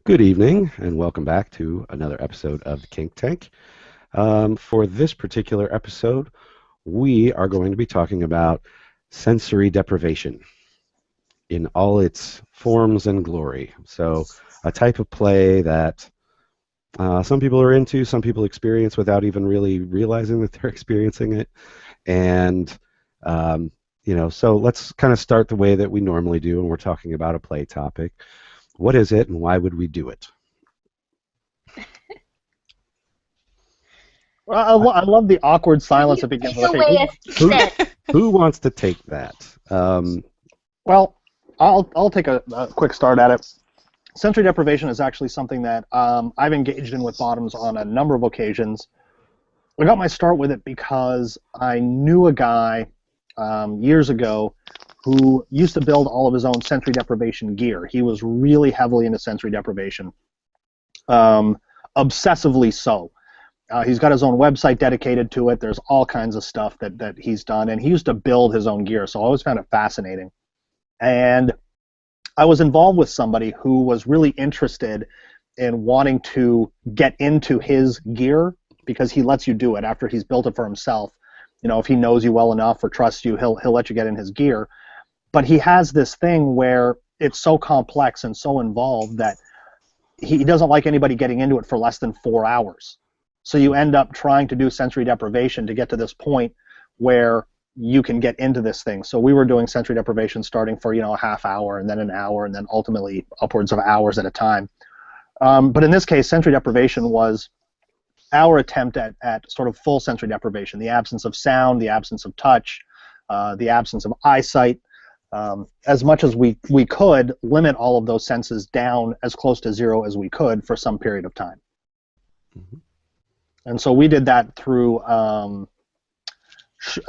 Good evening, and welcome back to another episode of the Kink Tank. For this particular episode, we are going to be talking about sensory deprivation in all its forms and glory. So, a type of play that some people are into, some people experience without even really realizing that they're experiencing it. And, so let's kind of start the way that we normally do when we're talking about a play topic. What is it, and why would we do it? Well, I love the awkward silence that begins with, away Who wants to take that? well, I'll take a quick start at it. Sensory deprivation is actually something that I've engaged in with Bottoms on a number of occasions. I got my start with it because I knew a guy years ago who used to build all of his own sensory deprivation gear. He was really heavily into sensory deprivation, obsessively so. He's got his own website dedicated to it. There's all kinds of stuff that he's done, and he used to build his own gear, so I always found it fascinating. And I was involved with somebody who was really interested in wanting to get into his gear because he lets you do it after he's built it for himself. You know, if he knows you well enough or trusts you, he'll let you get in his gear. But he has this thing where it's so complex and so involved that he doesn't like anybody getting into it for less than 4 hours. So you end up trying to do sensory deprivation to get to this point where you can get into this thing. So we were doing sensory deprivation starting for, a half hour and then an hour and then ultimately upwards of hours at a time. But in this case, sensory deprivation was our attempt at sort of full sensory deprivation, the absence of sound, the absence of touch, the absence of eyesight. As much as we could limit all of those senses down as close to zero as we could for some period of time. Mm-hmm. And so we did that through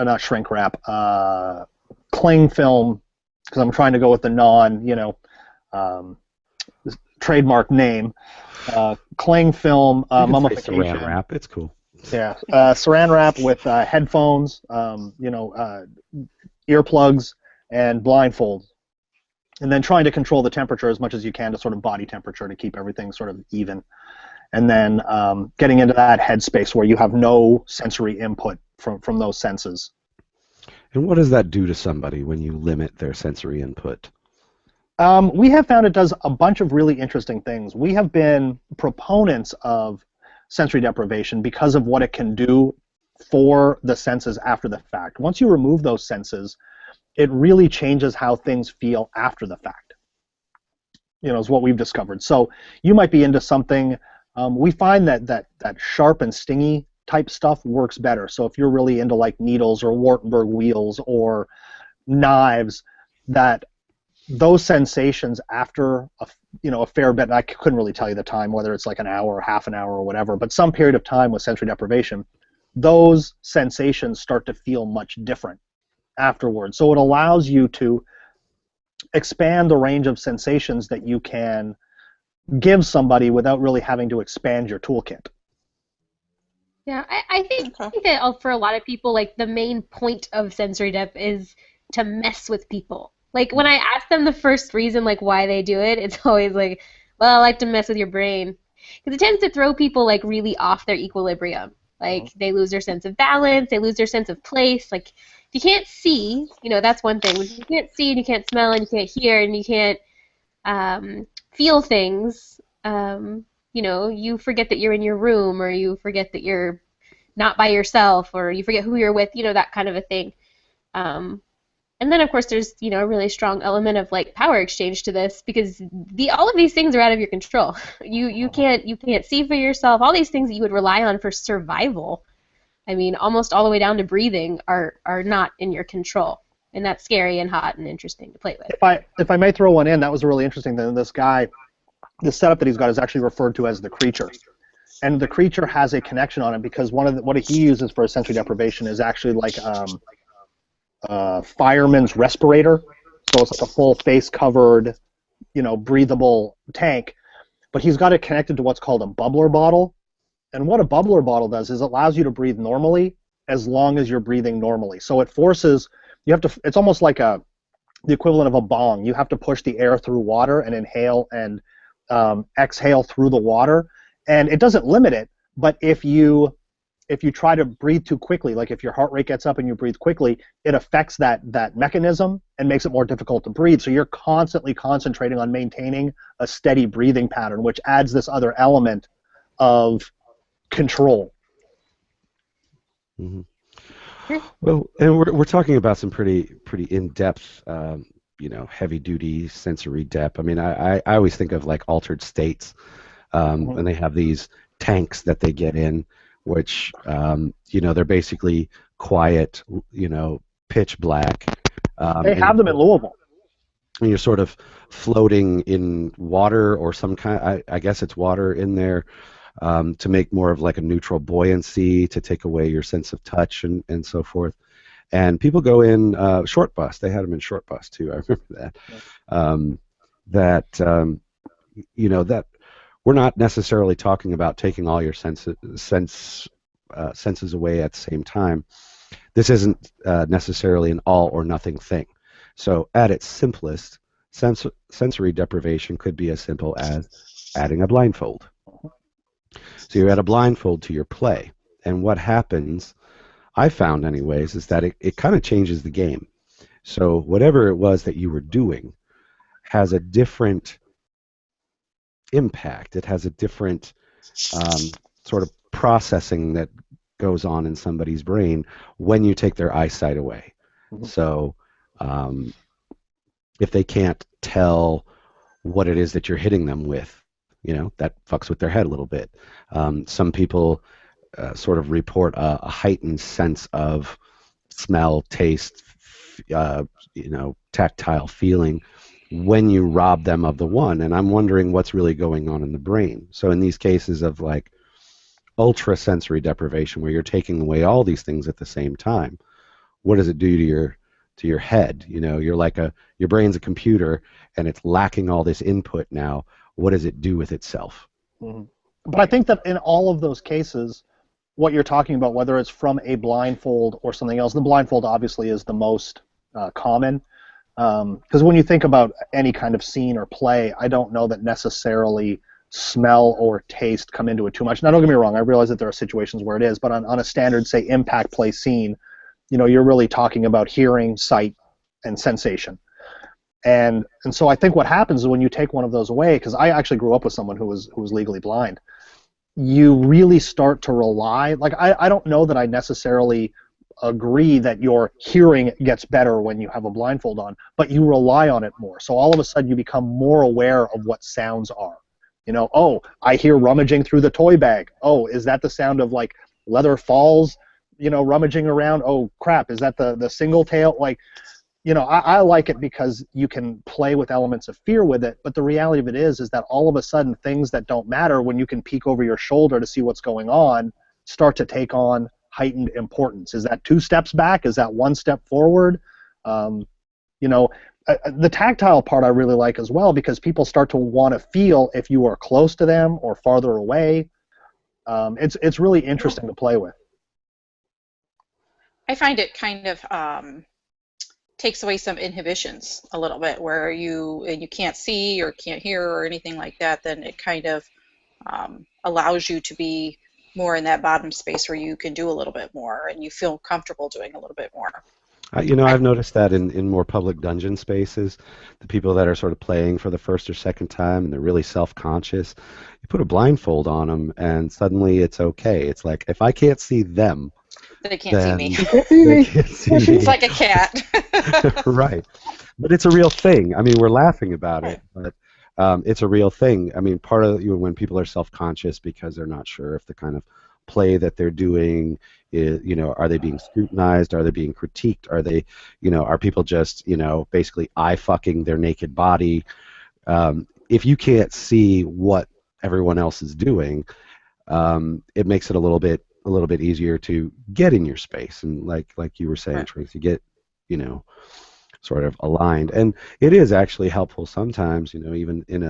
not shrink wrap, cling film, because I'm trying to go with the trademark name. Cling film mummification. Saran wrap, it's cool. Yeah, saran wrap with headphones, earplugs, and blindfolds, and then trying to control the temperature as much as you can to sort of body temperature to keep everything sort of even. And then getting into that headspace where you have no sensory input from those senses. And what does that do to somebody when you limit their sensory input? We have found it does a bunch of really interesting things. We have been proponents of sensory deprivation because of what it can do for the senses after the fact. Once you remove those senses, it really changes how things feel after the fact. Is what we've discovered. So you might be into something. We find that sharp and stingy type stuff works better. So if you're really into like needles or Wartenberg wheels or knives, that those sensations after a fair bit, I couldn't really tell you the time, whether it's like an hour or half an hour or whatever, but some period of time with sensory deprivation, those sensations start to feel much different afterwards. So it allows you to expand the range of sensations that you can give somebody without really having to expand your toolkit. Yeah, I think that for a lot of people, like, the main point of sensory dep is to mess with people. Like, when I ask them the first reason, like, why they do it, it's always like, well, I like to mess with your brain. Because it tends to throw people, like, really off their equilibrium. Like, they lose their sense of balance, they lose their sense of place. Like, if you can't see, that's one thing. If you can't see and you can't smell and you can't hear and you can't feel things, you forget that you're in your room, or you forget that you're not by yourself, or you forget who you're with, that kind of a thing. And then, of course, there's, a really strong element of, like, power exchange to this, because all of these things are out of your control. You can't see for yourself. All these things that you would rely on for survival, I mean, almost all the way down to breathing, are not in your control. And that's scary and hot and interesting to play with. If I may throw one in, that was a really interesting thing. This guy, the setup that he's got is actually referred to as the creature. And the creature has a connection on it because what he uses for sensory deprivation is actually like fireman's respirator. So it's like a full face-covered, breathable tank. But he's got it connected to what's called a bubbler bottle. And what a bubbler bottle does is it allows you to breathe normally as long as you're breathing normally. So it forces... it's almost like the equivalent of a bong. You have to push the air through water and inhale and exhale through the water, and it doesn't limit it, but if you try to breathe too quickly, like if your heart rate gets up and you breathe quickly, it affects that mechanism and makes it more difficult to breathe. So you're constantly concentrating on maintaining a steady breathing pattern, which adds this other element of control. Mm-hmm. Well, and we're talking about some pretty in-depth, heavy-duty sensory depth. I mean, I always think of like altered states, and they have these tanks that they get in, which they're basically quiet, pitch black. They have them in Louisville. And you're sort of floating in water or some kind. I guess it's water in there. To make more of like a neutral buoyancy, to take away your sense of touch and so forth. And people go in short bus. They had them in short bus too. I remember that. That we're not necessarily talking about taking all your senses away at the same time. This isn't necessarily an all or nothing thing. So at its simplest, sensory deprivation could be as simple as adding a blindfold. So you add a blindfold to your play, and what happens, I found anyways, is that it kind of changes the game. So whatever it was that you were doing has a different impact. It has a different sort of processing that goes on in somebody's brain when you take their eyesight away. Mm-hmm. So if they can't tell what it is that you're hitting them with, that fucks with their head a little bit. Some people sort of report a heightened sense of smell, taste, tactile feeling when you rob them of the one. And I'm wondering what's really going on in the brain. So in these cases of like ultra sensory deprivation, where you're taking away all these things at the same time, what does it do to your head? You're like your brain's a computer and it's lacking all this input now. What does it do with itself? Mm-hmm. But I think that in all of those cases, what you're talking about, whether it's from a blindfold or something else, the blindfold obviously is the most common. Because when you think about any kind of scene or play, I don't know that necessarily smell or taste come into it too much. Now, don't get me wrong, I realize that there are situations where it is, but on a standard, say, impact play scene, you're really talking about hearing, sight, and sensation. And so I think what happens is when you take one of those away, because I actually grew up with someone who was legally blind, you really start to rely, like I don't know that I necessarily agree that your hearing gets better when you have a blindfold on, but you rely on it more. So all of a sudden you become more aware of what sounds are. Oh, I hear rummaging through the toy bag. Oh, is that the sound of like leather falls, rummaging around? Oh crap, is that the single tail? Like, I like it because you can play with elements of fear with it, but the reality of it is that all of a sudden things that don't matter, when you can peek over your shoulder to see what's going on, start to take on heightened importance. Is that 2 steps back? Is that 1 step forward? The tactile part I really like as well, because people start to want to feel if you are close to them or farther away. It's really interesting to play with. I find it kind of takes away some inhibitions a little bit, where you can't see or can't hear or anything like that. Then it kind of allows you to be more in that bottom space where you can do a little bit more and you feel comfortable doing a little bit more. I've noticed that in more public dungeon spaces, the people that are sort of playing for the first or second time and they're really self-conscious, you put a blindfold on them and suddenly it's okay. It's like, if I can't see them, they can't see me. They can't see me. It's like a cat. Right. But it's a real thing. I mean, we're laughing about it, but it's a real thing. I mean, part of when people are self-conscious because they're not sure if the kind of play that they're doing is, are they being scrutinized? Are they being critiqued? Are they, are people just, basically eye-fucking their naked body? If you can't see what everyone else is doing, it makes it a little bit easier to get in your space, and like you were saying, Tracy, get sort of aligned. And it is actually helpful sometimes, even in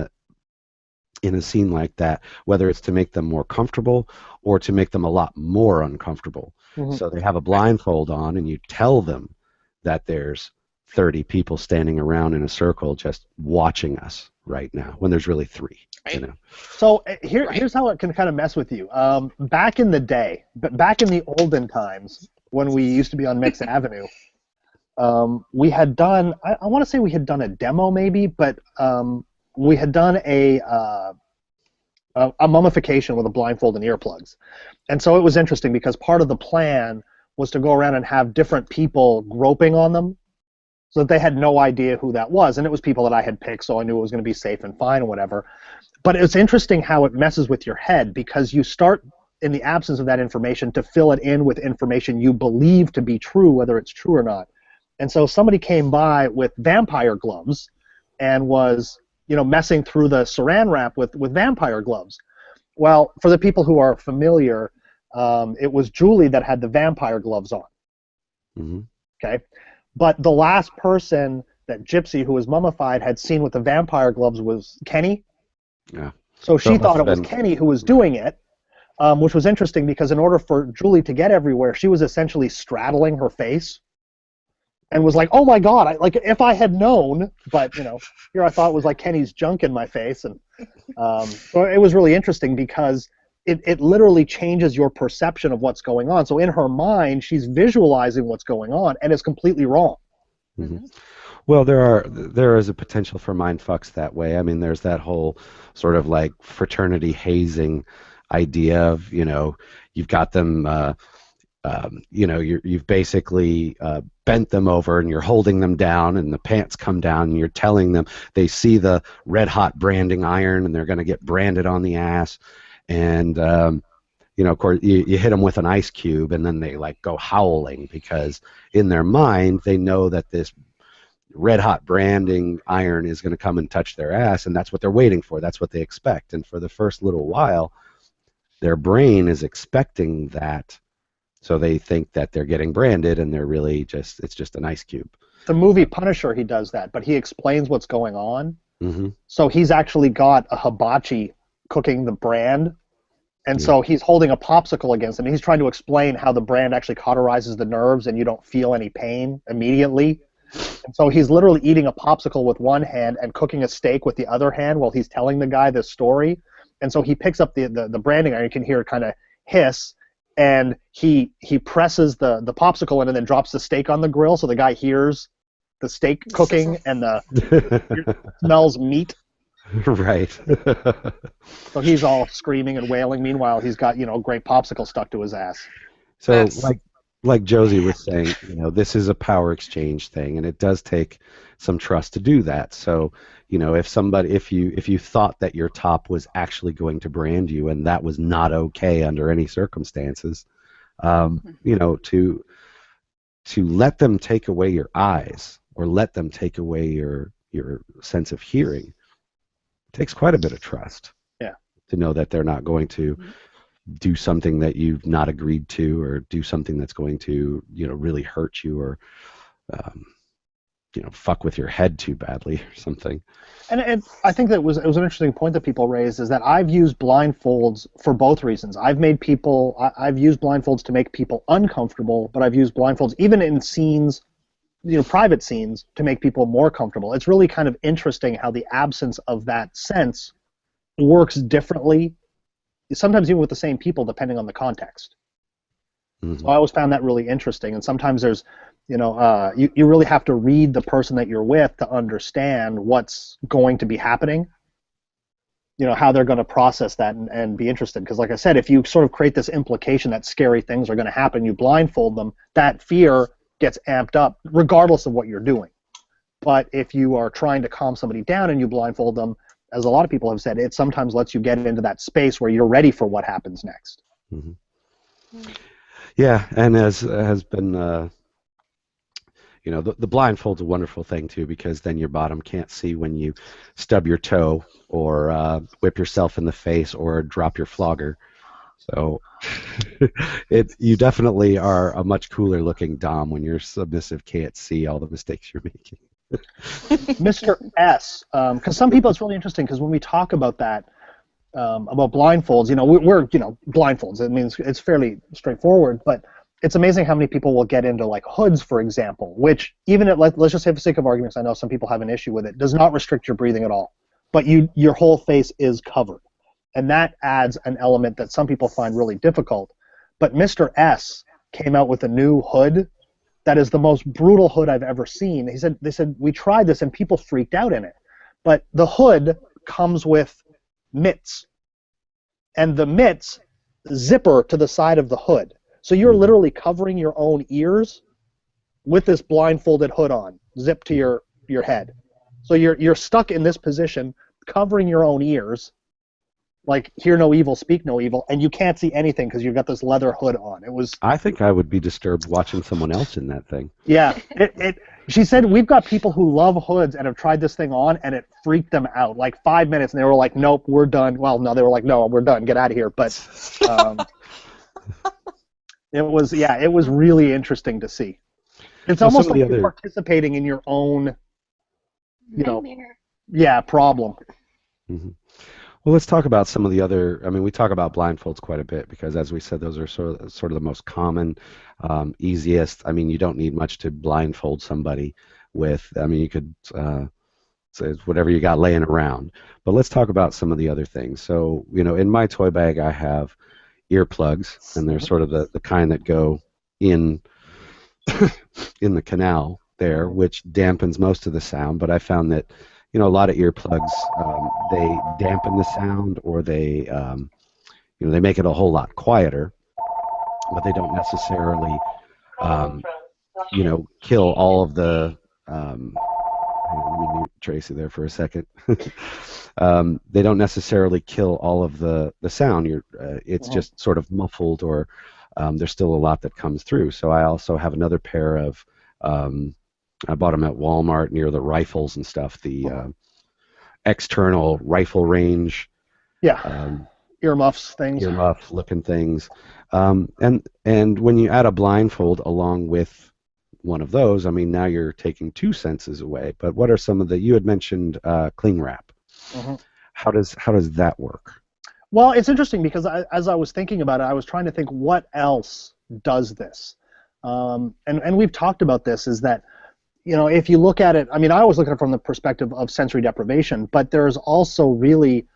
a scene like that, whether it's to make them more comfortable or to make them a lot more uncomfortable. Mm-hmm. So they have a blindfold on and you tell them that there's 30 people standing around in a circle just watching us right now when there's really 3. You Right. know. So Right. here's how it can kind of mess with you. Back in the day, back in the olden times when we used to be on Mix Avenue, we had done, I want to say we had done a demo maybe, but we had done a mummification with a blindfold and earplugs. And so it was interesting because part of the plan was to go around and have different people groping on them so that they had no idea who that was. And it was people that I had picked, so I knew it was going to be safe and fine or whatever. But it's interesting how it messes with your head because you start, in the absence of that information, to fill it in with information you believe to be true, whether it's true or not. And so somebody came by with vampire gloves and was, messing through the saran wrap with vampire gloves. Well, for the people who are familiar, it was Julie that had the vampire gloves on. Mm-hmm. Okay, but the last person that Gypsy, who was mummified, had seen with the vampire gloves was Kenny. Yeah. So So she it must thought it have was been. Kenny who was doing it, which was interesting because in order for Julie to get everywhere, she was essentially straddling her face and was like, "Oh my God!" Like if I had known, but here I thought it was like Kenny's junk in my face, and so it was really interesting because it literally changes your perception of what's going on. So in her mind, she's visualizing what's going on, and it's completely wrong. Mhm. Mm-hmm. Well, there is a potential for mind fucks that way. I mean, there's that whole sort of like fraternity hazing idea of, you've got them, you've basically bent them over and you're holding them down and the pants come down and you're telling them they see the red hot branding iron and they're going to get branded on the ass. And, of course, you hit them with an ice cube and then they like go howling because in their mind they know that this red hot branding iron is going to come and touch their ass, and that's what they're waiting for. That's what they expect. And for the first little while, their brain is expecting that, so they think that they're getting branded, and they're really it's just an ice cube. The movie Punisher, he does that, but he explains what's going on. Mm-hmm. So he's actually got a hibachi cooking the brand, and Yeah. so he's holding a popsicle against it, and he's trying to explain how the brand actually cauterizes the nerves and you don't feel any pain immediately. And so he's literally eating a popsicle with one hand and cooking a steak with the other hand while he's telling the guy this story. And so he picks up the branding iron. You can hear it kind of hiss, and he presses the popsicle in and then drops the steak on the grill so the guy hears the steak cooking and smells meat. Right. So he's all screaming and wailing. Meanwhile, he's got a great popsicle stuck to his ass. So That's like Josie was saying, this is a power exchange thing, and it does take some trust to do that. So, if you thought that your top was actually going to brand you, and that was not okay under any circumstances, to let them take away your eyes or let them take away your sense of hearing takes quite a bit of trust. Yeah. To know that they're not going to do something that you've not agreed to, or do something that's going to, really hurt you, or, fuck with your head too badly or something. And I think that it was an interesting point that people raised, is that I've used blindfolds for both reasons. I've used blindfolds to make people uncomfortable, but I've used blindfolds even in scenes, private scenes, to make people more comfortable. It's really kind of interesting how the absence of that sense works differently, sometimes even with the same people, depending on the context. Mm-hmm. So I always found that really interesting. And sometimes there's, you really have to read the person that you're with to understand what's going to be happening, how they're going to process that and be interested. Because like I said, if you sort of create this implication that scary things are going to happen, you blindfold them, that fear gets amped up regardless of what you're doing. But if you are trying to calm somebody down and you blindfold them, as a lot of people have said, it sometimes lets you get into that space where you're ready for what happens next. Mm-hmm. Yeah, and as has been, the blindfold's a wonderful thing too, because then your bottom can't see when you stub your toe or whip yourself in the face or drop your flogger. So you definitely are a much cooler looking dom when your submissive can't see all the mistakes you're making. Mr. S, because some people, it's really interesting because when we talk about that, about blindfolds, we're blindfolds. It means it's fairly straightforward, but it's amazing how many people will get into like hoods, for example, which even let's just say for the sake of arguments, I know some people have an issue with it, does not restrict your breathing at all. but your whole face is covered. And that adds an element that some people find really difficult. But Mr. S came out with a new hood that is the most brutal hood I've ever seen. They said, we tried this and people freaked out in it. But the hood comes with mitts. And the mitts zipper to the side of the hood. So you're literally covering your own ears with this blindfolded hood on, zipped to your head. So you're stuck in this position, covering your own ears, like hear no evil, speak no evil, and you can't see anything because you've got this leather hood on. It was. I think I would be disturbed watching someone else in that thing. Yeah, she said we've got people who love hoods and have tried this thing on, and it freaked them out. Like 5 minutes, and they were like, "Nope, we're done." Well, no, they were like, "No, we're done. Get out of here." But it was really interesting to see. It's almost like you're participating in your own, problem. Mm-hmm. Well, let's talk about some of the other. I mean, we talk about blindfolds quite a bit because, as we said, those are sort of the most common, easiest. I mean, you don't need much to blindfold somebody with. I mean, you could say whatever you got laying around. But let's talk about some of the other things. So, in my toy bag, I have earplugs, and they're sort of the kind that go in in the canal there, which dampens most of the sound. But I found that a lot of earplugs, they dampen the sound, or they make it a whole lot quieter, but they don't necessarily kill all of the hang on, let me mute Tracy there for a second. They don't necessarily kill all of the sound. It's just sort of muffled, or there's still a lot that comes through. So I also have another pair of I bought them at Walmart near the rifles and stuff, the external rifle range. Yeah, earmuffs things. Earmuff looking things. And when you add a blindfold along with one of those, I mean, now you're taking two senses away. But what are some of you had mentioned cling wrap. Mm-hmm. How does that work? Well, it's interesting because as I was thinking about it, I was trying to think what else does this. And we've talked about this, is that if you look at it, I mean, I always look at it from the perspective of sensory deprivation, but there's also really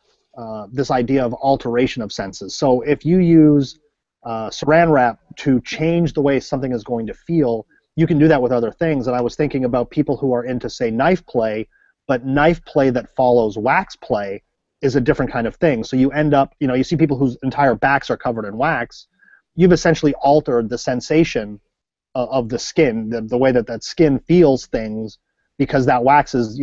this idea of alteration of senses. So if you use saran wrap to change the way something is going to feel, you can do that with other things. And I was thinking about people who are into, say, knife play, but knife play that follows wax play is a different kind of thing. So you end up, you see people whose entire backs are covered in wax. You've essentially altered the sensation of the skin, the way that skin feels things, because that wax is,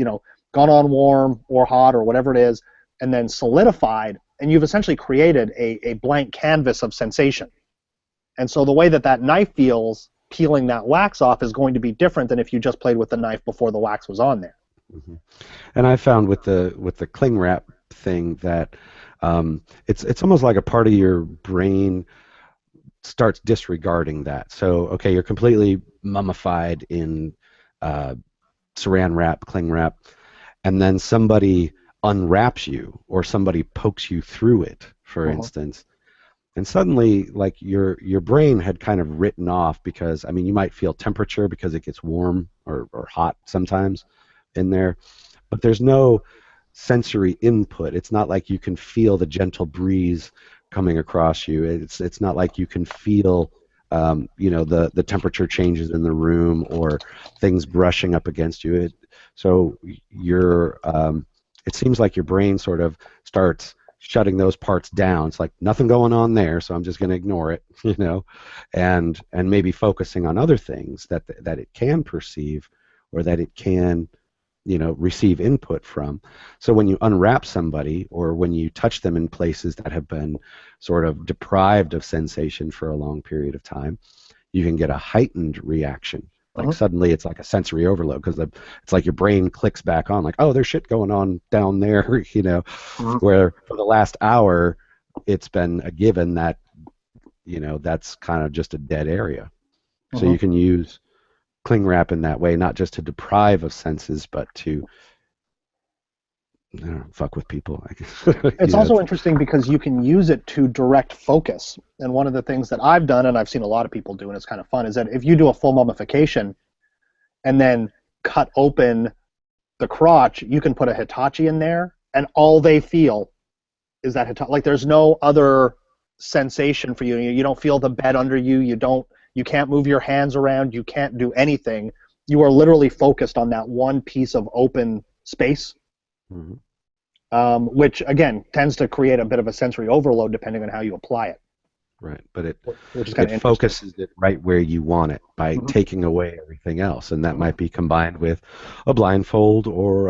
gone on warm or hot or whatever it is, and then solidified, and you've essentially created a blank canvas of sensation. And so the way that knife feels peeling that wax off is going to be different than if you just played with the knife before the wax was on there. Mm-hmm. And I found with the cling wrap thing that it's almost like a part of your brain starts disregarding that. So, okay, you're completely mummified in saran wrap, cling wrap, and then somebody unwraps you, or somebody pokes you through it, for instance, and suddenly, like, your brain had kind of written off, because, I mean, you might feel temperature because it gets warm or hot sometimes in there, but there's no sensory input. It's not like you can feel the gentle breeze coming across you. It's not like you can feel the temperature changes in the room, or things brushing up against you. It seems like your brain sort of starts shutting those parts down. It's like nothing going on there, so I'm just going to ignore it, and maybe focusing on other things that it can perceive, or that it can receive input from. So when you unwrap somebody, or when you touch them in places that have been sort of deprived of sensation for a long period of time, you can get a heightened reaction. Like suddenly it's like a sensory overload, because it's like your brain clicks back on, like, oh, there's shit going on down there, where for the last hour it's been a given that, that's kind of just a dead area. So you can use cling wrap in that way, not just to deprive of senses, but to fuck with people. It's also interesting because you can use it to direct focus. And one of the things that I've done, and I've seen a lot of people do, and it's kind of fun, is that if you do a full mummification and then cut open the crotch, you can put a Hitachi in there, and all they feel is that like there's no other sensation for you. You don't feel the bed under you. You can't move your hands around. You can't do anything. You are literally focused on that one piece of open space, which again tends to create a bit of a sensory overload depending on how you apply it. Right, but it focuses it right where you want it by taking away everything else, and that might be combined with a blindfold or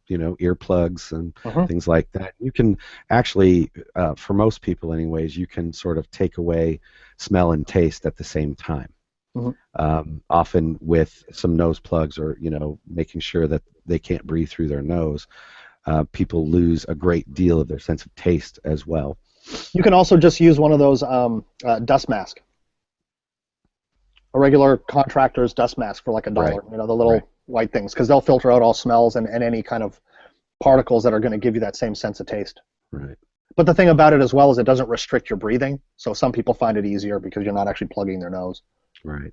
earplugs and things like that. You can actually, for most people, anyways, you can sort of take away smell and taste at the same time. Often with some nose plugs or making sure that they can't breathe through their nose, people lose a great deal of their sense of taste as well. You can also just use one of those dust masks, a regular contractor's dust mask for like $1. Right. The little white things, because they'll filter out all smells and any kind of particles that are going to give you that same sense of taste. Right. But the thing about it as well is it doesn't restrict your breathing, so some people find it easier because you're not actually plugging their nose. Right.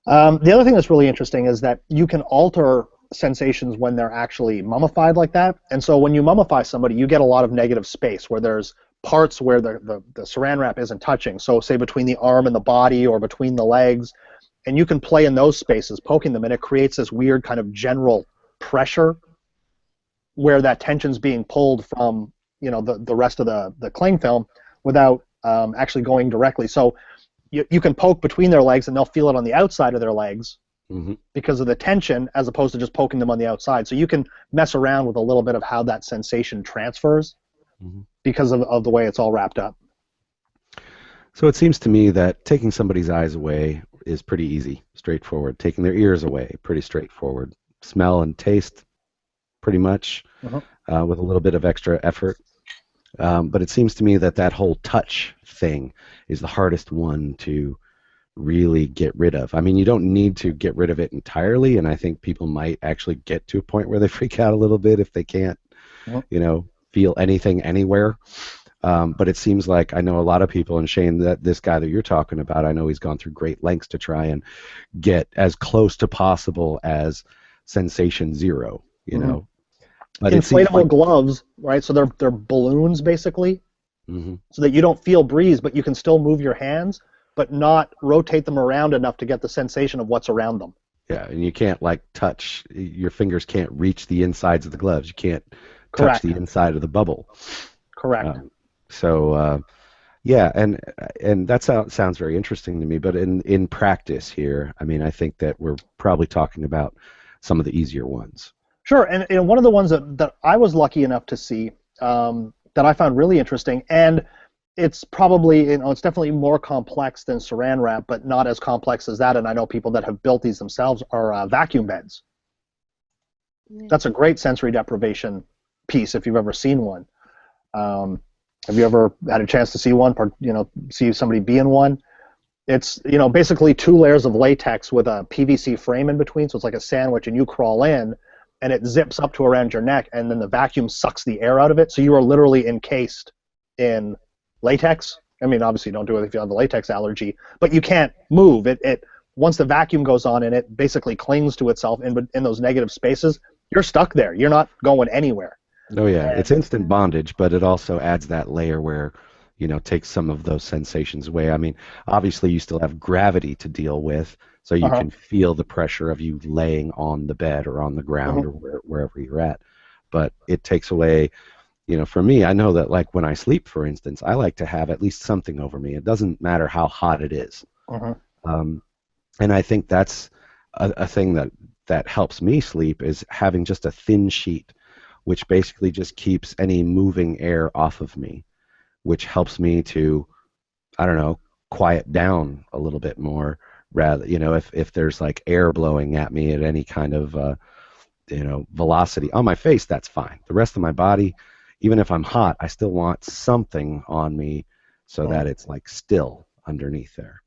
The other thing that's really interesting is that you can alter sensations when they're actually mummified like that. And so when you mummify somebody, you get a lot of negative space where there's parts where the saran wrap isn't touching. So say between the arm and the body or between the legs. And you can play in those spaces, poking them, and it creates this weird kind of general pressure where that tension's being pulled from the rest of the cling film without actually going directly. So you can poke between their legs and they'll feel it on the outside of their legs because of the tension, as opposed to just poking them on the outside. So you can mess around with a little bit of how that sensation transfers because of the way it's all wrapped up. So it seems to me that taking somebody's eyes away is pretty easy, straightforward. Taking their ears away, pretty straightforward. Smell and taste, pretty much, with a little bit of extra effort. But it seems to me that whole touch thing is the hardest one to really get rid of. I mean, you don't need to get rid of it entirely, and I think people might actually get to a point where they freak out a little bit if they can't, feel anything anywhere. But it seems like I know a lot of people, and Shane, that this guy that you're talking about, I know he's gone through great lengths to try and get as close to possible as sensation zero, But inflatable gloves, right? So they're balloons basically, so that you don't feel breeze, but you can still move your hands, but not rotate them around enough to get the sensation of what's around them. Yeah, and you can't touch. Your fingers can't reach the insides of the gloves. You can't touch the inside of the bubble. Correct. Yeah, and that sounds very interesting to me. But in practice here, I mean, I think that we're probably talking about some of the easier ones. Sure, and one of the ones that I was lucky enough to see that I found really interesting, and it's probably, it's definitely more complex than saran wrap, but not as complex as that, and I know people that have built these themselves, are vacuum beds. That's a great sensory deprivation piece if you've ever seen one. Have you ever had a chance to see one, see somebody be in one? It's, basically 2 layers of latex with a PVC frame in between, so it's like a sandwich, and you crawl in, and it zips up to around your neck, and then the vacuum sucks the air out of it, so you are literally encased in latex. I mean, obviously don't do it if you have a latex allergy, but you can't move. It once the vacuum goes on and it basically clings to itself in those negative spaces, you're stuck there. You're not going anywhere. Oh yeah, it's instant bondage, but it also adds that layer where, takes some of those sensations away. I mean, obviously you still have gravity to deal with, so you can feel the pressure of you laying on the bed or on the ground or wherever you're at. But it takes away, for me, I know that when I sleep, for instance, I like to have at least something over me. It doesn't matter how hot it is. And I think that's a thing that helps me sleep, is having just a thin sheet, which basically just keeps any moving air off of me, which helps me to, I don't know, quiet down a little bit more. Rather, if there's air blowing at me at any kind of, velocity on my face, that's fine. The rest of my body, even if I'm hot, I still want something on me so that it's still underneath there.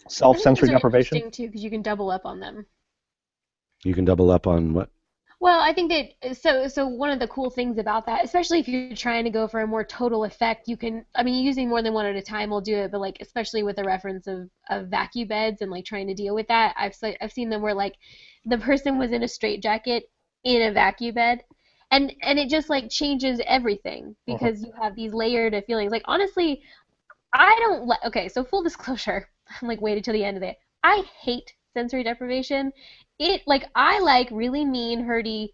Self-sensory deprivation. Interesting too, because you can double up on them. You can double up on what? Well, I think that so one of the cool things about that, especially if you're trying to go for a more total effect, you can, I mean, using more than one at a time will do it, but especially with the reference of vacuum beds and trying to deal with that, I've seen them where the person was in a straitjacket in a vacuum bed, and it just like changes everything because you have these layered feelings. Like honestly, I don't like. Okay, so full disclosure, I'm like waited till the end of it. I hate sensory deprivation. I like really mean, hurty,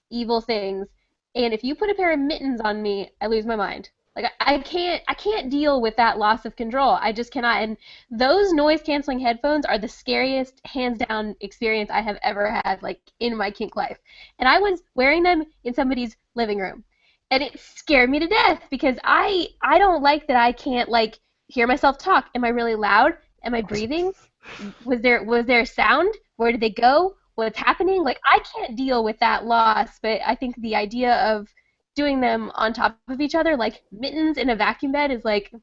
evil things, and if you put a pair of mittens on me, I lose my mind. Like I can't deal with that loss of control. I just cannot. And those noise canceling headphones are the scariest, hands down experience I have ever had, like in my kink life. And I was wearing them in somebody's living room, and it scared me to death because I don't like that I can't like hear myself talk. Am I really loud? Am I breathing? Was there sound? Where did they go? What's happening? Like I can't deal with that loss, but I think the idea of doing them on top of each other, like mittens in a vacuum bed, is like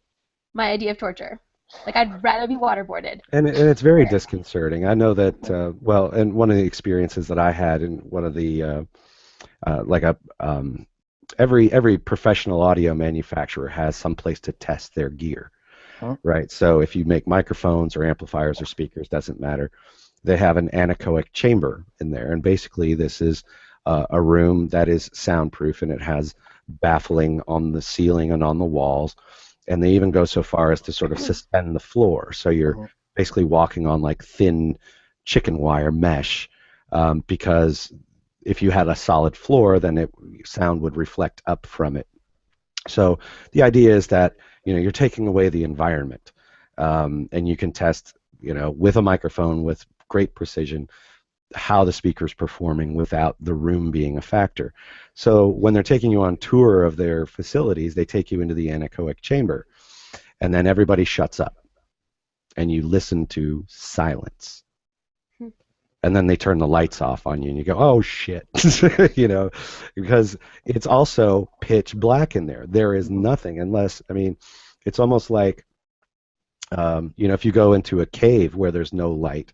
my idea of torture. Like I'd rather be waterboarded. And it's very disconcerting. I know that well, and one of the experiences that I had in one of the like a every professional audio manufacturer has some place to test their gear, right? So if you make microphones or amplifiers or speakers, doesn't matter. They have an anechoic chamber in there, and basically this is a room that is soundproof, and it has baffling on the ceiling and on the walls, and they even go so far as to sort of suspend the floor, so you're basically walking on like thin chicken wire mesh, because if you had a solid floor, then sound would reflect up from it. So the idea is that you're taking away the environment, and you can test with a microphone with great precision how the speaker's performing without the room being a factor. So when they're taking you on tour of their facilities, they take you into the anechoic chamber, and then everybody shuts up, and you listen to silence. And then they turn the lights off on you, and you go, oh, shit, because it's also pitch black in there. There is nothing unless, it's almost like, if you go into a cave where there's no light,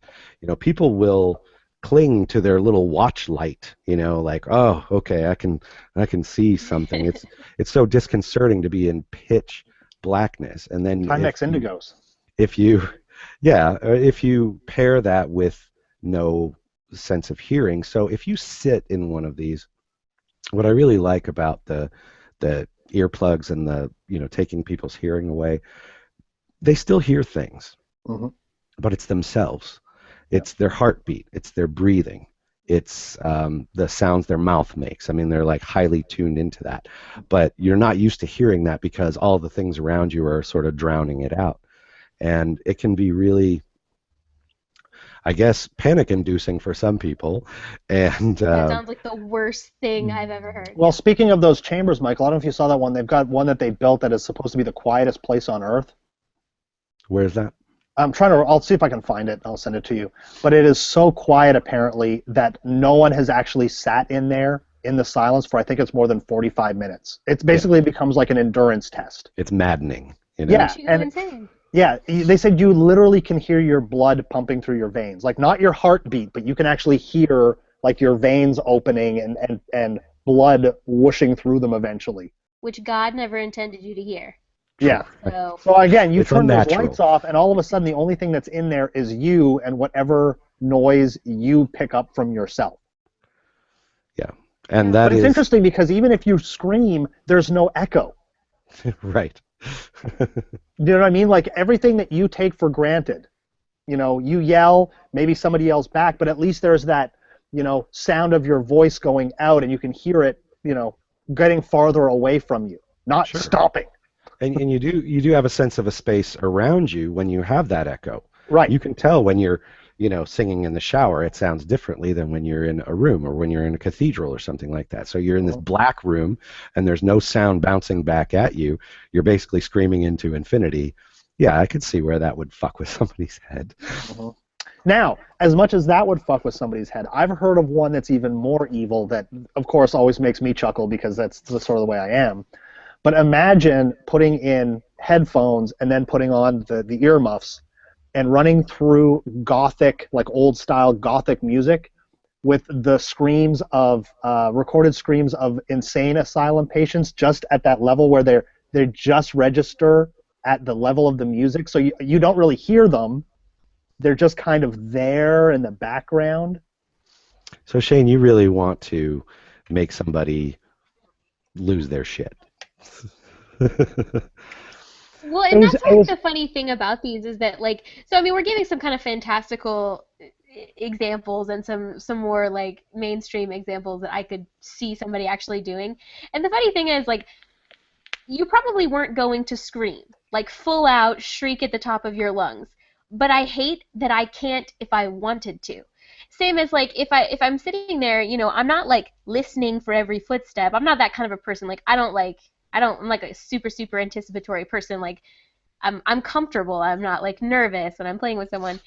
people will cling to their little watch light, like, oh, okay, I can see something. It's so disconcerting to be in pitch blackness. And then Timex Indigos. If you pair that with no sense of hearing, so if you sit in one of these, what I really like about the earplugs and the taking people's hearing away, they still hear things, but it's themselves. It's their heartbeat. It's their breathing. It's the sounds their mouth makes. They're like highly tuned into that. But you're not used to hearing that because all the things around you are sort of drowning it out. And it can be really, I guess, panic-inducing for some people. And that sounds like the worst thing I've ever heard. Well, speaking of those chambers, Michael, I don't know if you saw that one. They've got one that they built that is supposed to be the quietest place on Earth. Where's that? I'll see if I can find it. I'll send it to you. But it is so quiet, apparently, that no one has actually sat in there in the silence for, I think it's more than 45 minutes. It basically becomes like an endurance test. It's maddening. Yeah, and yeah, they said you literally can hear your blood pumping through your veins. Like, not your heartbeat, but you can actually hear like your veins opening and blood whooshing through them eventually. Which God never intended you to hear. Yeah. So again, you turn those lights off, and all of a sudden the only thing that's in there is you and whatever noise you pick up from yourself. Yeah. And that But it's interesting because even if you scream, there's no echo. Right. You know what I mean? Like everything that you take for granted. You yell, maybe somebody yells back, but at least there's that, sound of your voice going out, and you can hear it, getting farther away from you, not stopping. And you do have a sense of a space around you when you have that echo. Right. You can tell when you're, singing in the shower, it sounds differently than when you're in a room or when you're in a cathedral or something like that. So you're in this black room and there's no sound bouncing back at you. You're basically screaming into infinity. Yeah, I could see where that would fuck with somebody's head. Now, as much as that would fuck with somebody's head, I've heard of one that's even more evil that, of course, always makes me chuckle because that's sort of the way I am. But imagine putting in headphones and then putting on the earmuffs and running through gothic, like old-style gothic music with the screams of, recorded screams of insane asylum patients just at that level where they just register at the level of the music. So you don't really hear them. They're just kind of there in the background. So Shane, you really want to make somebody lose their shit. Well, It and was that's it like was the funny thing about these is that like so I mean we're giving some kind of fantastical examples and some more like mainstream examples that I could see somebody actually doing. And the funny thing is like you probably weren't going to scream, like full out shriek at the top of your lungs. But I hate that I can't if I wanted to. Same as like if I'm sitting there, I'm not like listening for every footstep. I'm not that kind of a person. Like I'm like a super anticipatory person. Like I'm comfortable. I'm not like nervous when I'm playing with someone,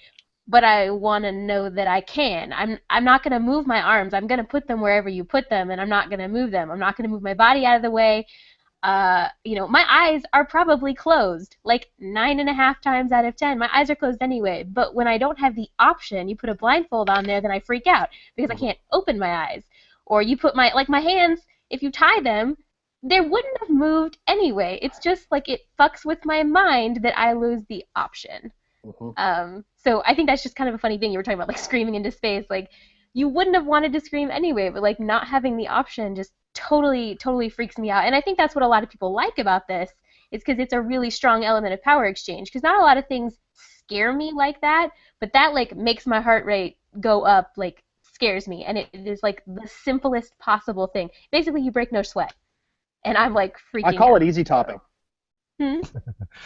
but I want to know that I can. I'm not going to move my arms. I'm going to put them wherever you put them, and I'm not going to move them. I'm not going to move my body out of the way. My eyes are probably closed like 9.5 times out of 10. My eyes are closed anyway. But when I don't have the option, you put a blindfold on there, then I freak out because I Mhm. can't open my eyes. Or you put my hands, if you tie them, they wouldn't have moved anyway. It's just like it fucks with my mind that I lose the option. Mhm. So I think that's just kind of a funny thing. You were talking about like screaming into space. Like you wouldn't have wanted to scream anyway, but like not having the option just totally freaks me out. And I think that's what a lot of people like about this is because it's a really strong element of power exchange. Because not a lot of things scare me like that, but that like makes my heart rate go up, like scares me, and it is like the simplest possible thing. Basically, you break no sweat, and I'm like I freaking call it out. easy topping. Hmm?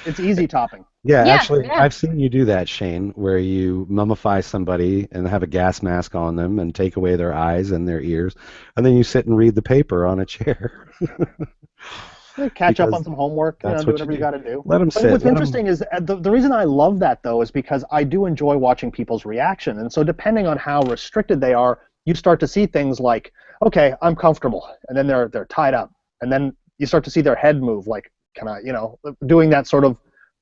It's easy topping. Yeah, Yeah, actually, yeah. I've seen you do that, Shane, where you mummify somebody and have a gas mask on them and take away their eyes and their ears, and then you sit and read the paper on a chair Catch up on because some homework, that's do what you whatever you do. got to do. Let them But sit. what's Let them. interesting is the reason I love that though is because I do enjoy watching people's reaction, and so depending on how restricted they are, you start to see things like, okay, I'm comfortable, and then they're tied up, and then you start to see their head move, like, can I, doing that sort of,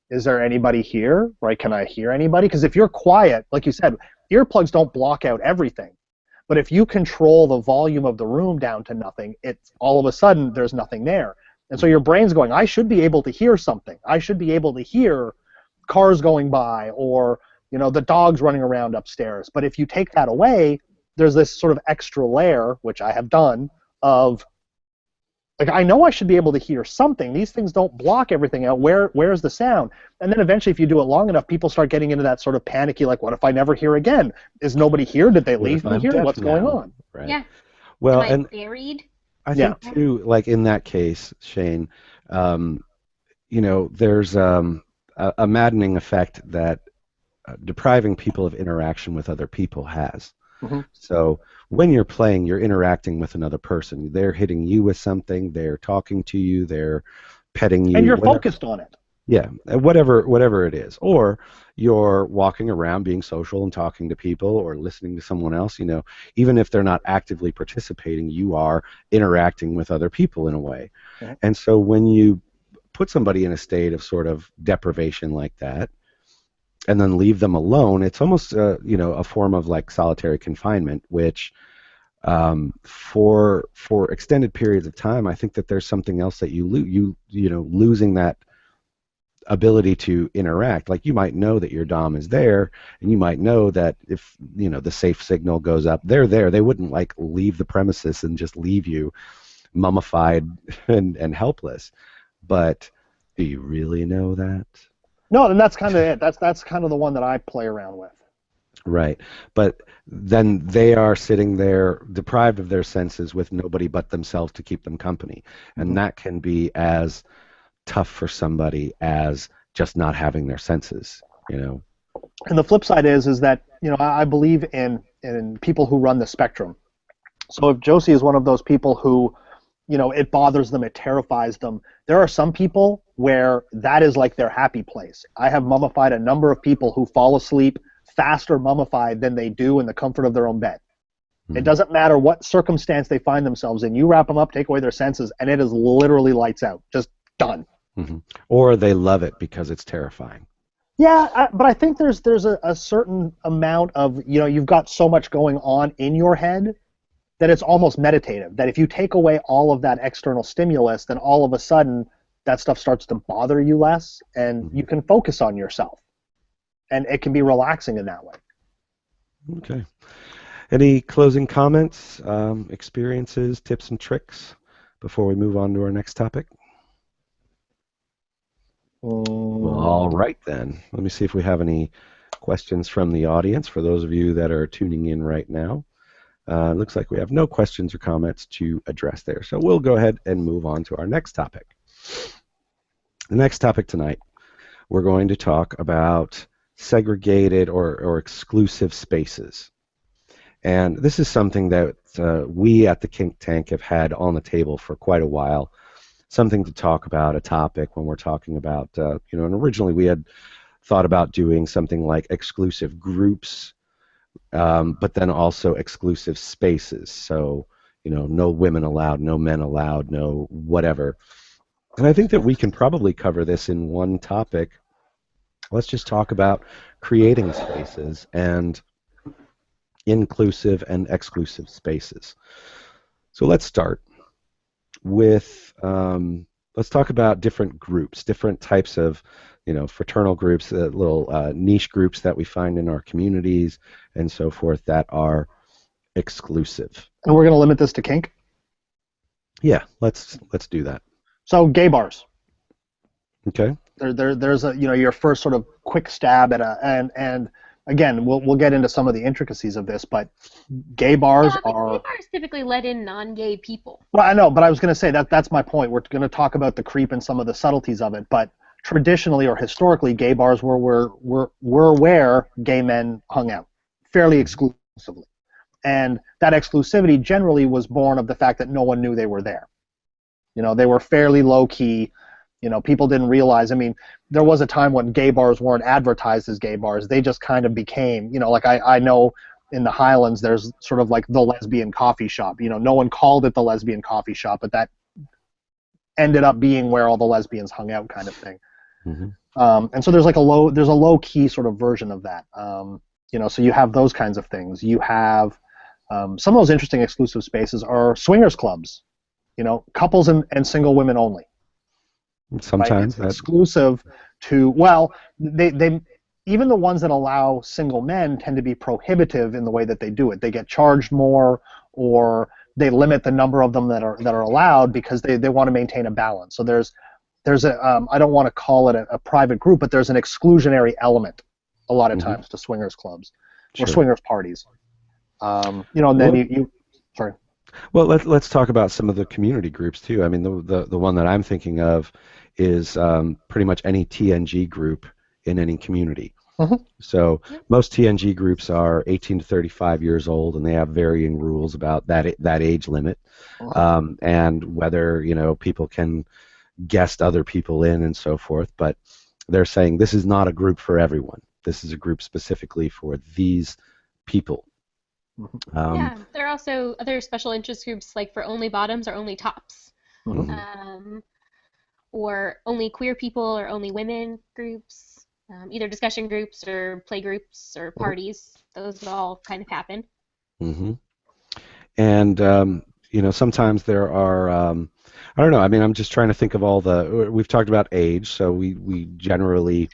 is there anybody here, right? Can I hear anybody? Because if you're quiet, like you said, earplugs don't block out everything. But if you control the volume of the room down to nothing, it's all of a sudden there's nothing there. And so your brain's going, I should be able to hear something. I should be able to hear cars going by or the dogs running around upstairs. But if you take that away, there's this sort of extra layer, which I have done, of like I know I should be able to hear something. These things don't block everything out. Where's the sound? And then eventually, if you do it long enough, people start getting into that sort of panicky, like, what if I never hear again? Is nobody here? Did they What leave if me I'm here? deaf What's going now? on? Right. Yeah. Am Well, I and buried? I Yeah. think too, like in that case, Shane, there's a maddening effect that depriving people of interaction with other people has. Hmm. So when you're playing, you're interacting with another person. They're hitting you with something. They're talking to you. They're petting And you. you're Whatever. focused on it. Yeah, whatever it is. Or you're walking around being social and talking to people or listening to someone else. Even if they're not actively participating, you are interacting with other people in a way. Mhm. And so when you put somebody in a state of sort of deprivation like that and then leave them alone, it's almost a form of like solitary confinement, which for extended periods of time, I think that there's something else that you lose. Losing that ability to interact. Like you might know that your dom is there, and you might know that if the safe signal goes up, they're there. They wouldn't like leave the premises and just leave you mummified and helpless. But do you really know that? No, and that's kind of it. That's kind of the one that I play around with. Right. But then they are sitting there deprived of their senses with nobody but themselves to keep them company. And Mhm. that can be as tough for somebody as just not having their senses. And the flip side is that I believe in people who run the spectrum. So if Josie is one of those people who it bothers them, it terrifies them. There are some people where that is like their happy place. I have mummified a number of people who fall asleep faster mummified than they do in the comfort of their own bed. It Mhm. doesn't matter what circumstance they find themselves in. You wrap them up, take away their senses, and it is literally lights out. Just done. Or they love it because it's terrifying. Yeah, but I think there's a certain amount of, you've got so much going on in your head that it's almost meditative, that if you take away all of that external stimulus, then all of a sudden that stuff starts to bother you less, and Mhm. you can focus on yourself. And it can be relaxing in that way. Okay. Any closing comments, experiences, tips and tricks before we move on to our next topic? Well, all right then. Let me see if we have any questions from the audience for those of you that are tuning in right now. It looks like we have no questions or comments to address there. So we'll go ahead and move on to our next topic. The next topic tonight, we're going to talk about segregated or exclusive spaces. And this is something that we at the Kink Tank have had on the table for quite a while. Something to talk about, a topic when we're talking about, and originally we had thought about doing something like exclusive groups, but then also exclusive spaces. So, no women allowed, no men allowed, no whatever. And I think that we can probably cover this in one topic. Let's just talk about creating spaces and inclusive and exclusive spaces. So let's start with, let's talk about different groups, different types of, fraternal groups, little niche groups that we find in our communities and so forth that are exclusive. And we're going to limit this to kink? Yeah, let's do that. So gay bars. Okay. There's a your first sort of quick stab at and again we'll get into some of the intricacies of this, but gay bars are. Gay bars typically let in non-gay people. Well, I know, but I was going to say that's my point. We're going to talk about the creep and some of the subtleties of it, but traditionally or historically, gay bars were where gay men hung out, fairly exclusively, and that exclusivity generally was born of the fact that no one knew they were there. They were fairly low key. People didn't realize. I mean, there was a time when gay bars weren't advertised as gay bars. They just kind of became, like I know in the Highlands, there's sort of like the lesbian coffee shop. No one called it the lesbian coffee shop, but that ended up being where all the lesbians hung out, kind of thing. Mm-hmm. And so there's a low key sort of version of that. So you have those kinds of things. You have some of those interesting exclusive spaces are swingers clubs. Couples and single women only. Sometimes right? It's exclusive to, they even the ones that allow single men tend to be prohibitive in the way that they do it. They get charged more, or they limit the number of them that are allowed because they want to maintain a balance. So there's a I don't want to call it a private group, but there's an exclusionary element a lot of times to swingers clubs or swingers parties. And then you sorry. Well, let's talk about some of the community groups too. I mean, the one that I'm thinking of is pretty much any TNG group in any community. Mm-hmm. So most TNG groups are 18 to 35 years old, and they have varying rules about that age limit, and whether people can guest other people in and so forth. But they're saying this is not a group for everyone. This is a group specifically for these people. There are also other special interest groups like for only bottoms or only tops, or only queer people or only women groups, either discussion groups or play groups or parties. Those all kind of happen. Mm-hmm. And sometimes there are I don't know. I mean, I'm just trying to think of all we've talked about age, so we generally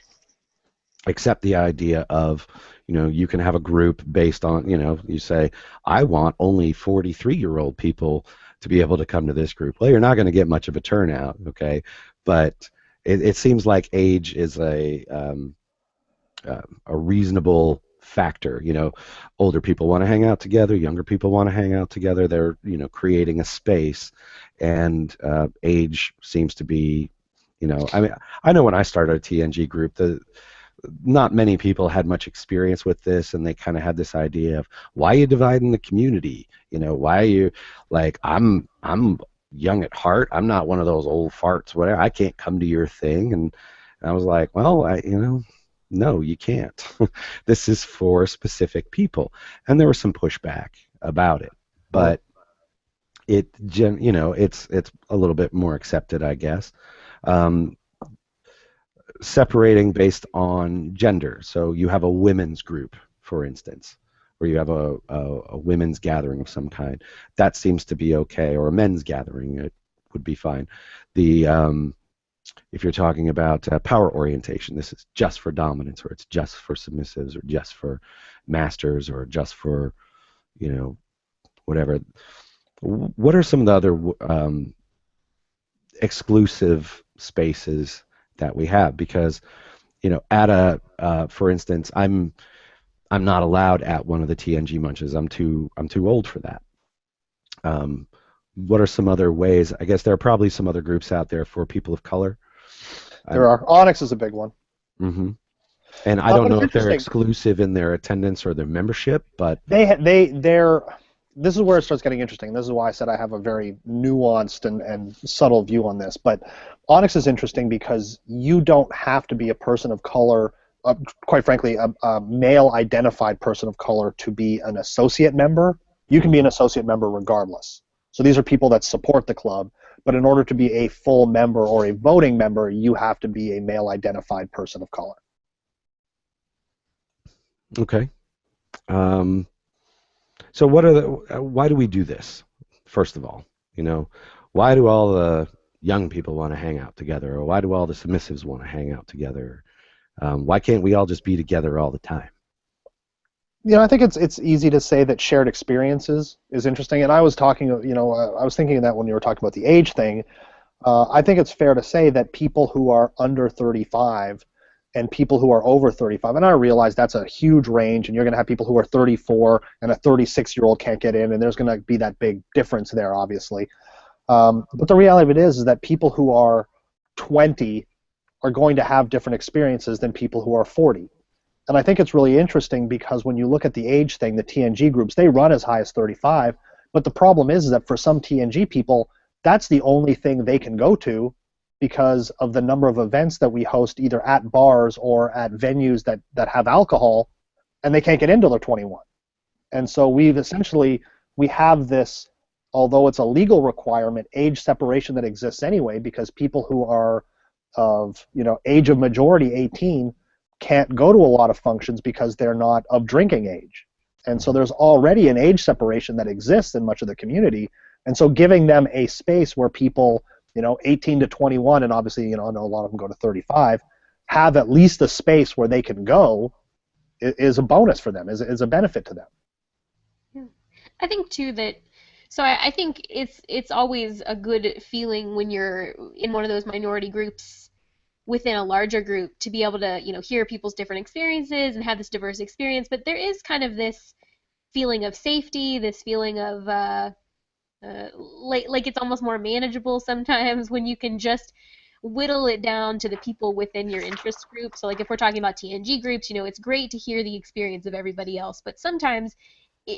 accept the idea of you can have a group based on, you say, I want only 43-year-old people to be able to come to this group. Well, you're not going to get much of a turnout, okay? But it seems like age is a reasonable factor. Older people want to hang out together, younger people want to hang out together. They're, creating a space, and age seems to be, I mean, I know when I started a TNG group, not many people had much experience with this, and they kind of had this idea of, why are you dividing the community? Why are you, like, I'm young at heart. I'm not one of those old farts, whatever. I can't come to your thing. And I was like, well, no, you can't. This is for specific people. And there was some pushback about it, but it's a little bit more accepted, I guess. Separating based on gender. So you have a women's group, for instance, or you have a women's gathering of some kind. That seems to be okay, or a men's gathering, it would be fine. If you're talking about power orientation, this is just for dominance, or it's just for submissives, or just for masters, or just for, whatever. What are some of the other exclusive spaces that we have, because at a for instance, I'm not allowed at one of the TNG munches. I'm too old for that. What are some other ways? I guess there are probably some other groups out there for people of color. There are. Onyx is a big one. Mm-hmm. And I don't But it's know if they're interesting. exclusive in their attendance or their membership, but They're. This is where it starts getting interesting. This is why I said I have a very nuanced and subtle view on this. But Onyx is interesting because you don't have to be a person of color, quite frankly, a male-identified person of color to be an associate member. You can be an associate member regardless. So these are people that support the club, but in order to be a full member or a voting member, you have to be a male-identified person of color. okay. So why do we do this? First of all, why do all the young people want to hang out together, or why do all the submissives want to hang out together? Why can't we all just be together all the time? I think it's easy to say that shared experiences is interesting, and I was talking, I was thinking of that when you were talking about the age thing. I think it's fair to say that people who are under 35 and people who are over 35, and I realize that's a huge range, and you're going to have people who are 34 and a 36-year-old can't get in, and there's going to be that big difference there, obviously. But the reality of it is that people who are 20 are going to have different experiences than people who are 40. And I think it's really interesting because when you look at the age thing, the TNG groups, they run as high as 35, but the problem is that for some TNG people, that's the only thing they can go to because of the number of events that we host either at bars or at venues that have alcohol, and they can't get in till they're 21. And so we have this, although it's a legal requirement, age separation that exists anyway, because people who are of age of majority 18 can't go to a lot of functions because they're not of drinking age. And so there's already an age separation that exists in much of the community. And so giving them a space where people, 18 to 21, and obviously, I know a lot of them go to 35, have at least a space where they can go is a bonus for them, is a benefit to them. Yeah. I think too that so I think it's always a good feeling when you're in one of those minority groups within a larger group to be able to, hear people's different experiences and have this diverse experience. But there is kind of this feeling of safety, this feeling of like it's almost more manageable sometimes when you can just whittle it down to the people within your interest group. So like if we're talking about TNG groups, it's great to hear the experience of everybody else, but sometimes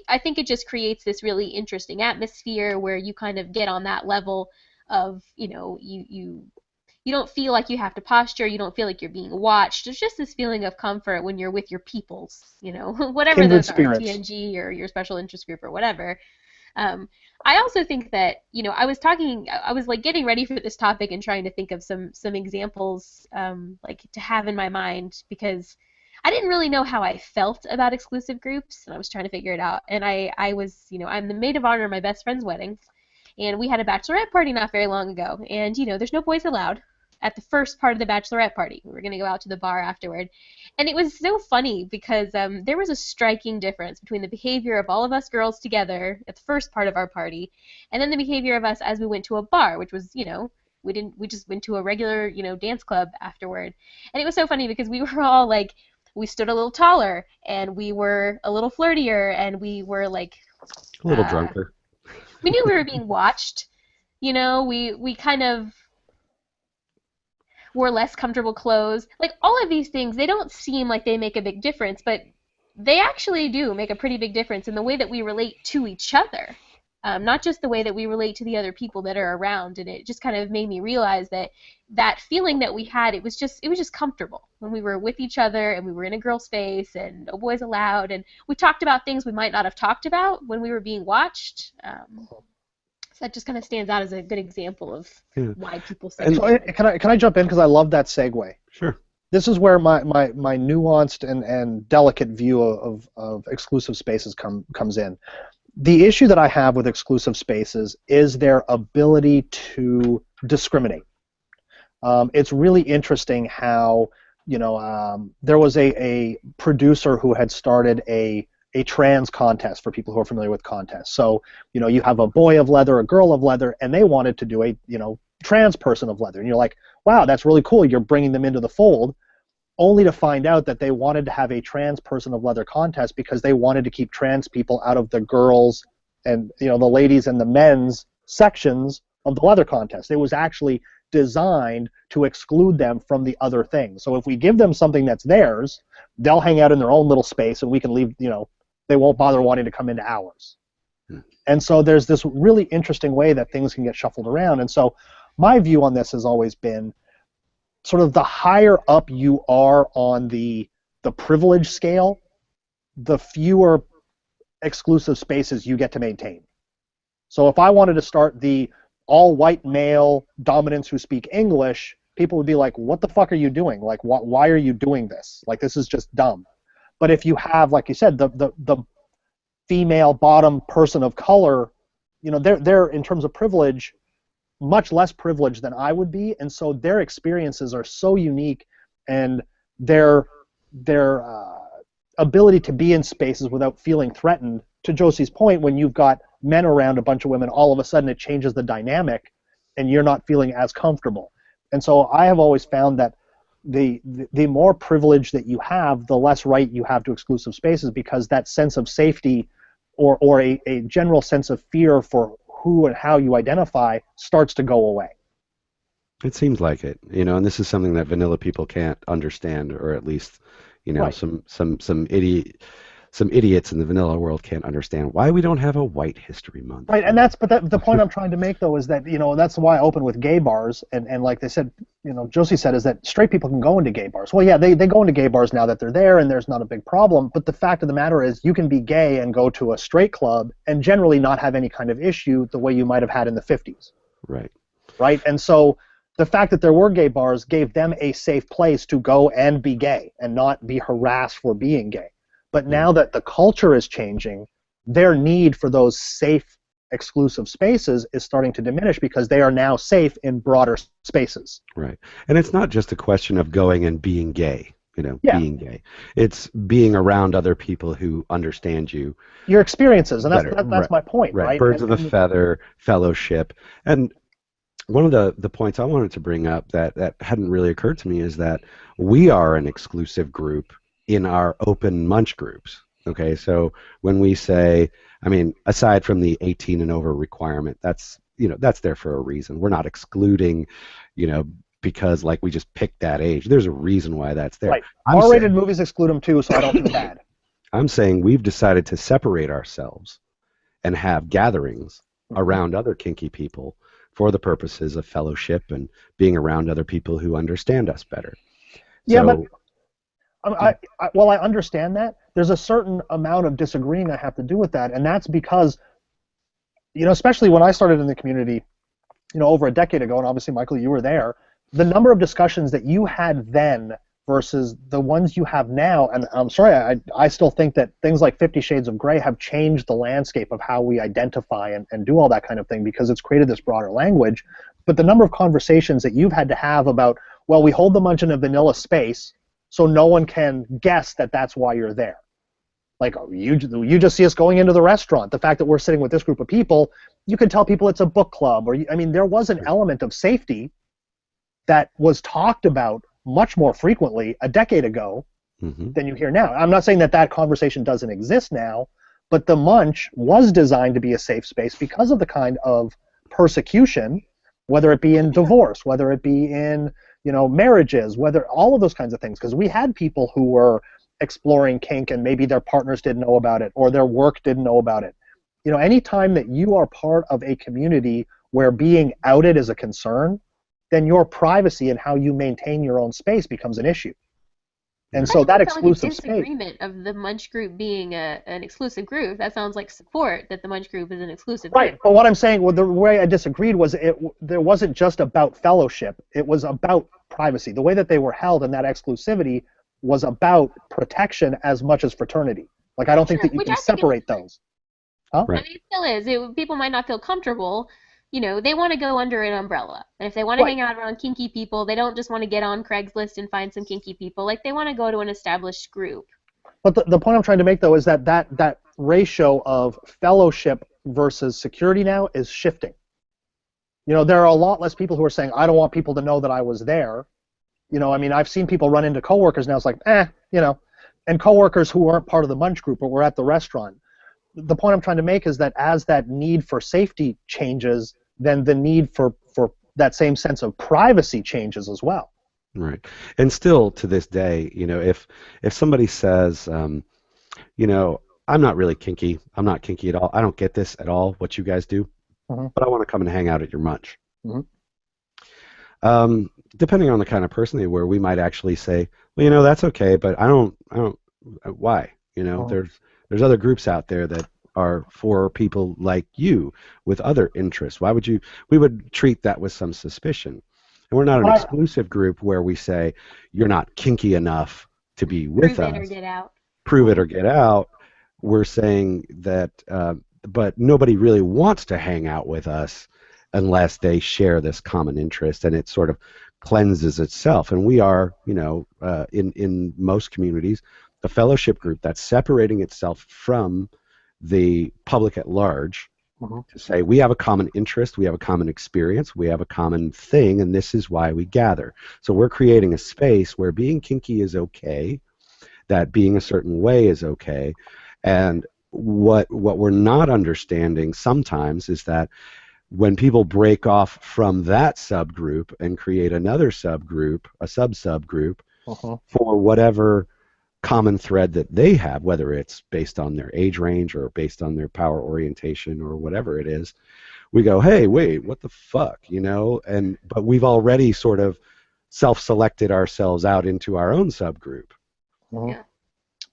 I think it just creates this really interesting atmosphere where you kind of get on that level of, you don't feel like you have to posture, you don't feel like you're being watched. There's just this feeling of comfort when you're with your peoples, whatever Kindred those are, spirits. TNG or your special interest group or whatever. I also think that, I was like getting ready for this topic and trying to think of some examples like to have in my mind because I didn't really know how I felt about exclusive groups, and I was trying to figure it out. And I was, I'm the maid of honor at my best friend's wedding, and we had a bachelorette party not very long ago. And, there's no boys allowed at the first part of the bachelorette party. We were going to go out to the bar afterward. And it was so funny because there was a striking difference between the behavior of all of us girls together at the first part of our party, and then the behavior of us as we went to a bar, which was, we just went to a regular, dance club afterward. And it was so funny because we were all like, we stood a little taller, and we were a little flirtier, and we were like A little drunker. we knew we were being watched. We kind of wore less comfortable clothes. Like all of these things, they don't seem like they make a big difference, but they actually do make a pretty big difference in the way that we relate to each other. Not just the way that we relate to the other people that are around. And it just kind of made me realize that feeling that we had, it was just comfortable when we were with each other and we were in a girl's space and no boys allowed, and we talked about things we might not have talked about when we were being watched. So that just kind of stands out as a good example of why people say. So, can I jump in because I love that segue? Sure. This is where my nuanced and delicate view of exclusive spaces comes in. The issue that I have with exclusive spaces is their ability to discriminate. It's really interesting how, there was a producer who had started a trans contest for people who are familiar with contests. So, you have a boy of leather, a girl of leather, and they wanted to do trans person of leather. And you're like, wow, that's really cool. You're bringing them into the fold, only to find out that they wanted to have a trans person of leather contest because they wanted to keep trans people out of the girls and the ladies and the men's sections of the leather contest. It was actually designed to exclude them from the other things. So if we give them something that's theirs, they'll hang out in their own little space and we can leave, they won't bother wanting to come into ours. And so there's this really interesting way that things can get shuffled around. And so my view on this has always been sort of the higher up you are on the privilege scale, the fewer exclusive spaces you get to maintain. So if I wanted to start the all-white male dominants who speak English, people would be like, what the fuck are you doing? Like, why are you doing this? Like, this is just dumb. But if you have, like you said, the female bottom person of color, they're in terms of privilege, much less privileged than I would be, and so their experiences are so unique, and their ability to be in spaces without feeling threatened. To Josie's point, when you've got men around a bunch of women, all of a sudden it changes the dynamic, and you're not feeling as comfortable. And so I have always found that the more privilege that you have, the less right you have to exclusive spaces, because that sense of safety or a general sense of fear for who and how you identify starts to go away. It seems like it, and this is something that vanilla people can't understand, or at least, Right. some idiots in the vanilla world can't understand why we don't have a White History Month. Right, and the point I'm trying to make, though, is that that's why I open with gay bars, and like they said, Josie said, is that straight people can go into gay bars. Well, yeah, they go into gay bars now that they're there, and there's not a big problem. But the fact of the matter is, you can be gay and go to a straight club and generally not have any kind of issue the way you might have had in the 50s. Right. Right, and so the fact that there were gay bars gave them a safe place to go and be gay and not be harassed for being gay. But now that the culture is changing, their need for those safe, exclusive spaces is starting to diminish because they are now safe in broader spaces. Right. And it's not just a question of going and being gay, Yeah. being gay. It's being around other people who understand you. Your experiences, and that's Right. my point, right? Birds of a feather, fellowship. And one of the points I wanted to bring up that hadn't really occurred to me is that we are an exclusive group in our open munch groups. Okay, so when we say, aside from the 18 and over requirement, that's there for a reason. We're not excluding, because like we just picked that age. There's a reason why that's there. Right. R-rated movies exclude them too, so I don't feel bad. I'm saying we've decided to separate ourselves and have gatherings around other kinky people for the purposes of fellowship and being around other people who understand us better. Yeah, so, but while I understand that, there's a certain amount of disagreeing I have to do with that, and that's because, especially when I started in the community, over a decade ago, and obviously, Michael, you were there, the number of discussions that you had then versus the ones you have now, and I'm sorry, I still think that things like 50 Shades of Grey have changed the landscape of how we identify and do all that kind of thing because it's created this broader language, but the number of conversations that you've had to have about, well, we hold the munch in a vanilla space, so no one can guess that that's why you're there. Like, you just see us going into the restaurant. The fact that we're sitting with this group of people, you can tell people it's a book club. Or there was an element of safety that was talked about much more frequently a decade ago than you hear now. I'm not saying that conversation doesn't exist now, but the munch was designed to be a safe space because of the kind of persecution, whether it be in divorce, whether it be in marriages, whether all of those kinds of things, because we had people who were exploring kink and maybe their partners didn't know about it or their work didn't know about it. Anytime that you are part of a community where being outed is a concern, then your privacy and how you maintain your own space becomes an issue. And so that exclusive space. Disagreement of the munch group being an exclusive group. That sounds like support that the munch group is an exclusive right. group. But what I'm saying, the way I disagreed was there wasn't just about fellowship. It was about privacy. The way that they were held in that exclusivity was about protection as much as fraternity. Like, I don't think that you can separate those. Huh? Right. It still is. People might not feel comfortable. They want to go under an umbrella. And if they want to hang out around kinky people, they don't just want to get on Craigslist and find some kinky people. Like, they want to go to an established group. But the point I'm trying to make, though, is that ratio of fellowship versus security now is shifting. You know, there are a lot less people who are saying, I don't want people to know that I was there. You know, I mean, I've seen people run into coworkers now. It's like, you know, and coworkers who aren't part of the munch group, but were at the restaurant. The point I'm trying to make is that as that need for safety changes, then the need for that same sense of privacy changes as well. Right. And still to this day, you know, if somebody says, you know, I'm not really kinky. I'm not kinky at all. I don't get this at all, what you guys do, but I want to come and hang out at your munch. Depending on the kind of person they were, we might actually say, well, you know, that's okay, but I don't, why? You know, there's other groups out there that are for people like you with other interests. Why would you? We would treat that with some suspicion. And we're not an exclusive group where we say you're not kinky enough to be with us. Prove it or get out. Prove it or get out. We're saying that, but nobody really wants to hang out with us unless they share this common interest, and it sort of cleanses itself. And we are, you know, in most communities, a fellowship group that's separating itself from the public at large to say we have a common interest, we have a common experience, we have a common thing, and this is why we gather. So we're creating a space where being kinky is okay, that being a certain way is okay, and what we're not understanding sometimes is that when people break off from that subgroup and create another subgroup, a sub-subgroup, for whatever common thread that they have, whether it's based on their age range or based on their power orientation or whatever it is, we go, hey, wait, what the fuck, you know? But we've already sort of self-selected ourselves out into our own subgroup. Yeah.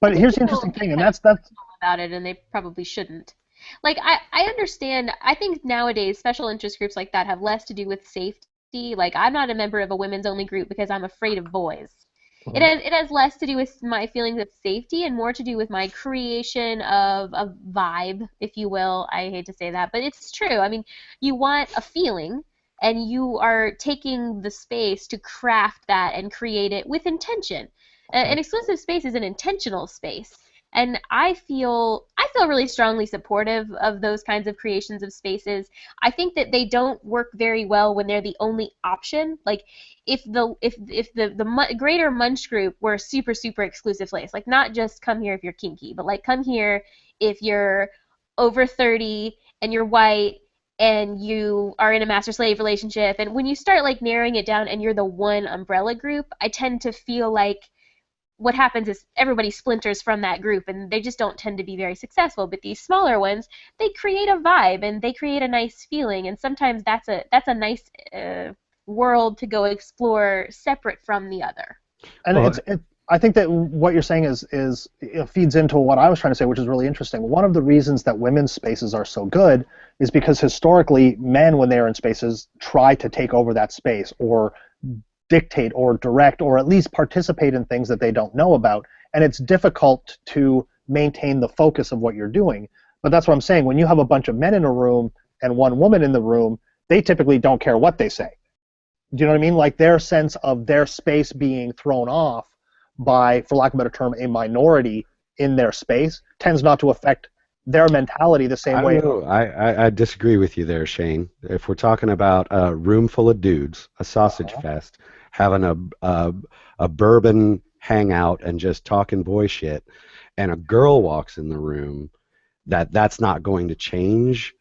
But here's the interesting thing, and that's about it, and they probably shouldn't. Like, I understand. I think nowadays special interest groups like that have less to do with safety. Like, I'm not a member of a women's only group because I'm afraid of boys. It has less to do with my feelings of safety and more to do with my creation of a vibe, if you will. I hate to say that, but it's true. I mean, you want a feeling, and you are taking the space to craft that and create it with intention. An exclusive space is an intentional space. And I feel really strongly supportive of those kinds of creations of spaces. I think that they don't work very well when they're the only option. Like if the greater munch group were a super exclusive place, like not just come here if you're kinky, but like come here if you're over 30 and you're white and you are in a master-slave relationship. And when you start like narrowing it down and you're the one umbrella group, I tend to feel like what happens is everybody splinters from that group and they just don't tend to be very successful. But these smaller ones, they create a vibe and they create a nice feeling, and sometimes that's a nice world to go explore separate from the other. And I think that what you're saying is it feeds into what I was trying to say, which is really interesting. One of the reasons that women's spaces are so good is because historically men, when they are in spaces, try to take over that space or dictate or direct or at least participate in things that they don't know about, and it's difficult to maintain the focus of what you're doing. But that's what I'm saying. When you have a bunch of men in a room and one woman in the room, they typically don't care what they say. Do you know what I mean? Like their sense of their space being thrown off by, for lack of a better term, a minority in their space tends not to affect their mentality the same way. I disagree with you there, Shane. If we're talking about a room full of dudes, a sausage fest, having a bourbon hangout and just talking boy shit, and a girl walks in the room, that's not going to change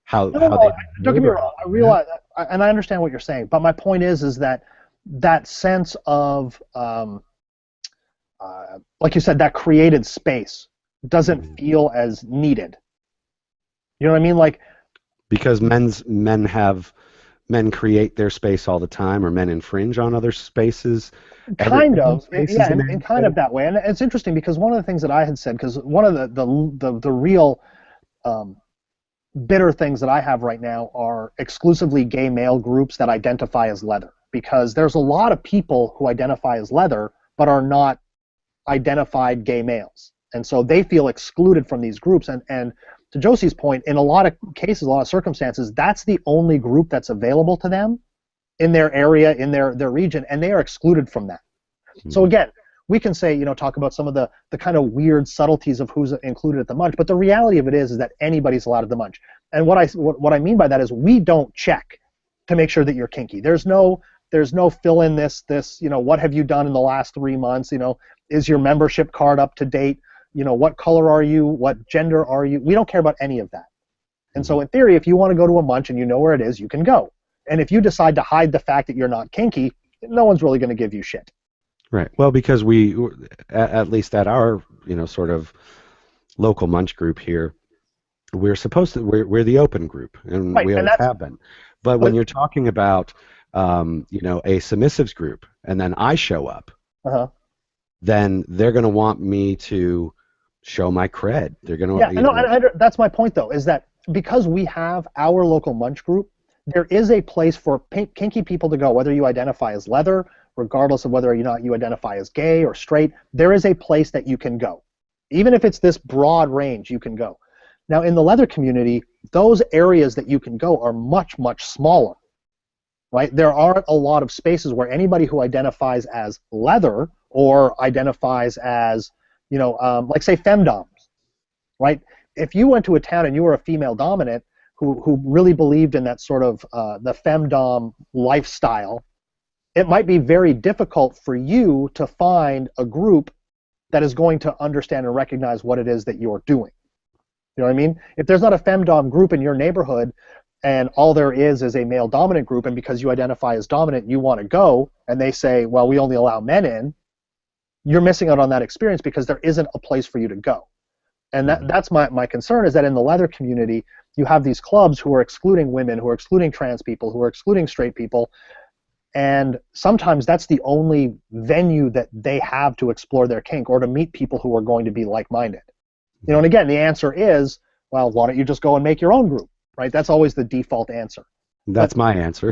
how they don't get me wrong. I realize that, and I understand what you're saying, but my point is that sense of like you said, that created space doesn't feel as needed. You know what I mean? Like because men create their space all the time, or men infringe on other spaces. Kind of, yeah, in kind of that way. And it's interesting because one of the things that I had said, because one of the real bitter things that I have right now are exclusively gay male groups that identify as leather. Because there's a lot of people who identify as leather but are not identified gay males. And so they feel excluded from these groups. And to Josie's point, in a lot of cases, a lot of circumstances, that's the only group that's available to them in their area, in their region, and they are excluded from that. So again, we can say, talk about some of the kind of weird subtleties of who's included at the munch, but the reality of it is that anybody's allowed at the munch. And what I mean by that is we don't check to make sure that you're kinky. There's no fill in this, what have you done in the last 3 months? Is your membership card up to date? What color are you? What gender are you? We don't care about any of that. And so in theory, if you want to go to a munch and you know where it is, you can go. And if you decide to hide the fact that you're not kinky, no one's really going to give you shit. Right. Well, because we, at least at our, sort of local munch group here, we're the open group, and Right, we and always have been. But when you're talking about, a submissives group, and then I show up, then they're going to want me to show my cred. They're going to, and that's my point, though, is that because we have our local munch group, there is a place for kinky people to go, whether you identify as leather, regardless of whether or not you identify as gay or straight. There is a place that you can go. Even if it's this broad range, you can go. Now, in the leather community, those areas that you can go are much, much smaller, right? There aren't a lot of spaces where anybody who identifies as leather or identifies as, like, say, femdoms, right? If you went to a town and you were a female dominant who really believed in that sort of the femdom lifestyle, it might be very difficult for you to find a group that is going to understand and recognize what it is that you're doing. You know what I mean? If there's not a femdom group in your neighborhood and all there is a male dominant group, and because you identify as dominant, you want to go, and they say, well, we only allow men in, you're missing out on that experience because there isn't a place for you to go. And that's my concern, is that in the leather community, you have these clubs who are excluding women, who are excluding trans people, who are excluding straight people, and sometimes that's the only venue that they have to explore their kink or to meet people who are going to be like-minded. And again, the answer is, well, why don't you just go and make your own group, right? That's always the default answer. That's my answer.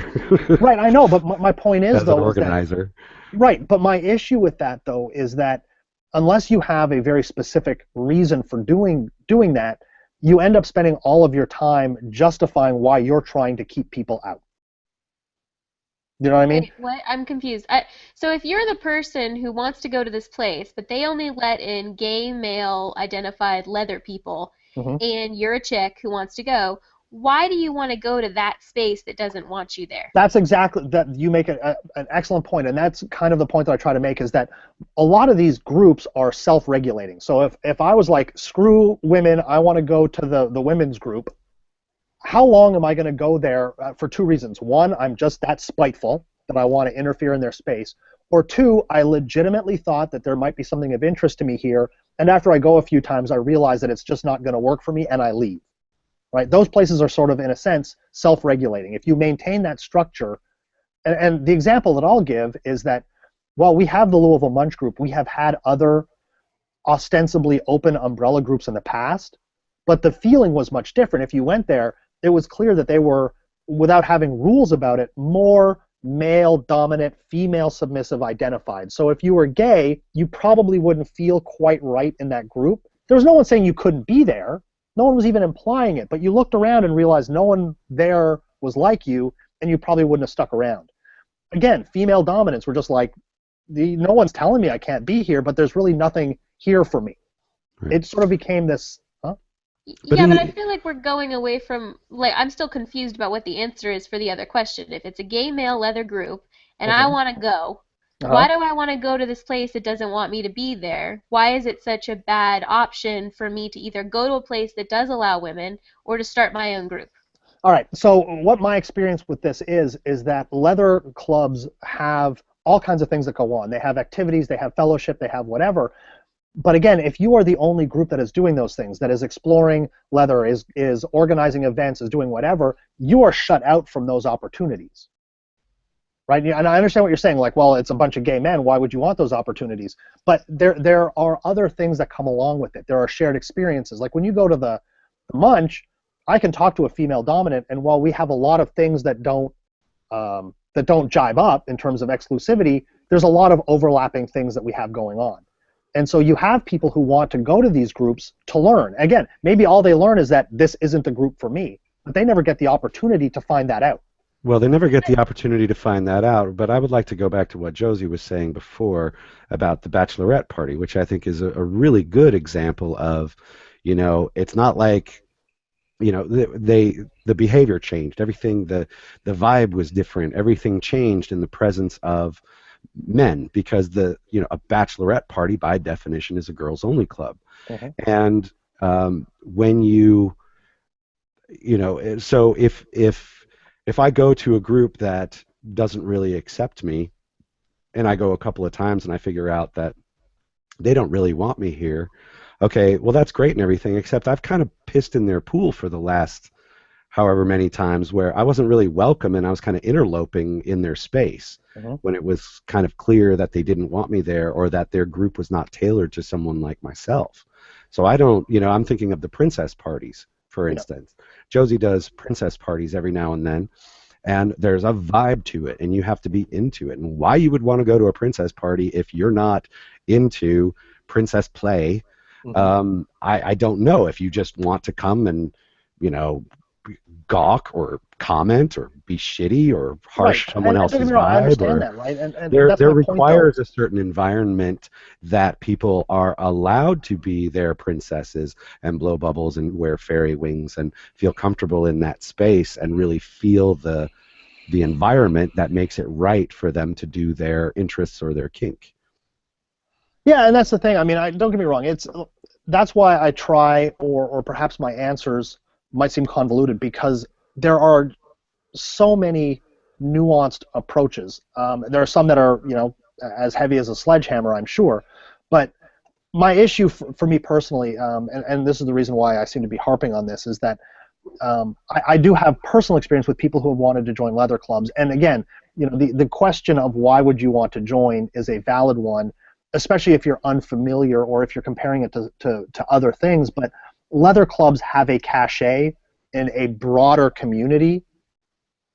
Right, I know, but my point is, as though, an organizer. Right, but my issue with that, though, is that unless you have a very specific reason for doing that, you end up spending all of your time justifying why you're trying to keep people out. You know what I mean? Wait, what? I'm confused. So if you're the person who wants to go to this place, but they only let in gay, male, identified leather people, and you're a chick who wants to go, why do you want to go to that space that doesn't want you there? That's exactly that. You make an excellent point, and that's kind of the point that I try to make, is that a lot of these groups are self-regulating. So if I was like, screw women, I want to go to the women's group, how long am I going to go there? For two reasons. One, I'm just that spiteful that I want to interfere in their space. Or two, I legitimately thought that there might be something of interest to me here, and after I go a few times, I realize that it's just not going to work for me, and I leave. Right? Those places are sort of, in a sense, self-regulating. If you maintain that structure, and the example that I'll give is that while we have the Louisville Munch Group, we have had other ostensibly open umbrella groups in the past, but the feeling was much different. If you went there, it was clear that they were, without having rules about it, more male dominant, female submissive identified. So if you were gay, you probably wouldn't feel quite right in that group. There was no one saying you couldn't be there. No one was even implying it, but you looked around and realized no one there was like you, and you probably wouldn't have stuck around. Again, female dominants were just like, no one's telling me I can't be here, but there's really nothing here for me. Right. It sort of became this, but I feel like we're going away from, like, I'm still confused about what the answer is for the other question. If it's a gay male leather group, and I want to go, why do I want to go to this place that doesn't want me to be there? Why is it such a bad option for me to either go to a place that does allow women or to start my own group? All right, so what my experience with this is that leather clubs have all kinds of things that go on. They have activities, they have fellowship, they have whatever. But again, if you are the only group that is doing those things, that is exploring leather, is organizing events, is doing whatever, you are shut out from those opportunities. Right? And I understand what you're saying, like, well, it's a bunch of gay men, why would you want those opportunities? But there are other things that come along with it. There are shared experiences. Like when you go to the munch, I can talk to a female dominant, and while we have a lot of things that don't jibe up in terms of exclusivity, there's a lot of overlapping things that we have going on. And so you have people who want to go to these groups to learn. Again, maybe all they learn is that this isn't the group for me, but they never get the opportunity to find that out. Well, they never get the opportunity to find that out, but I would like to go back to what Josie was saying before about the bachelorette party, which I think is a really good example of, it's not like, the behavior changed. Everything, the vibe was different. Everything changed in the presence of men, because a bachelorette party by definition is a girls only club. And when so if I go to a group that doesn't really accept me, and I go a couple of times and I figure out that they don't really want me here, okay, well, that's great and everything, except I've kind of pissed in their pool for the last however many times, where I wasn't really welcome and I was kind of interloping in their space when it was kind of clear that they didn't want me there, or that their group was not tailored to someone like myself. So I don't, I'm thinking of the princess parties, for instance. Josie does princess parties every now and then, and there's a vibe to it, and you have to be into it. And why you would want to go to a princess party if you're not into princess play, I don't know. If you just want to come and, gawk or comment or be shitty or harsh someone else's don't get me wrong, I vibe, understand or that, right? And there that's my point, requires though. a certain environment that people are allowed to be their princesses and blow bubbles and wear fairy wings and feel comfortable in that space and really feel the environment that makes it right for them to do their interests or their kink. Yeah, and that's the thing. I mean, don't get me wrong. That's why I try, or perhaps my answers might seem convoluted, because there are so many nuanced approaches. There are some that are, as heavy as a sledgehammer, I'm sure. But my issue for me personally, and this is the reason why I seem to be harping on this, is that I do have personal experience with people who have wanted to join leather clubs. And again, the question of why would you want to join is a valid one, especially if you're unfamiliar or if you're comparing it to other things. But leather clubs have a cachet in a broader community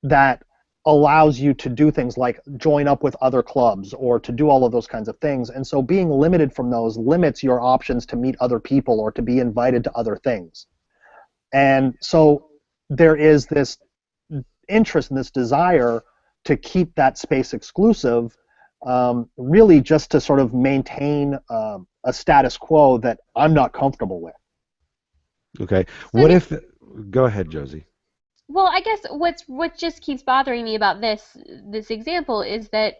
that allows you to do things like join up with other clubs or to do all of those kinds of things. And so being limited from those limits your options to meet other people or to be invited to other things. And so there is this interest and this desire to keep that space exclusive, really just to sort of maintain a status quo that I'm not comfortable with. Okay. What if... Go ahead, Josie. Well, I guess what just keeps bothering me about this example is that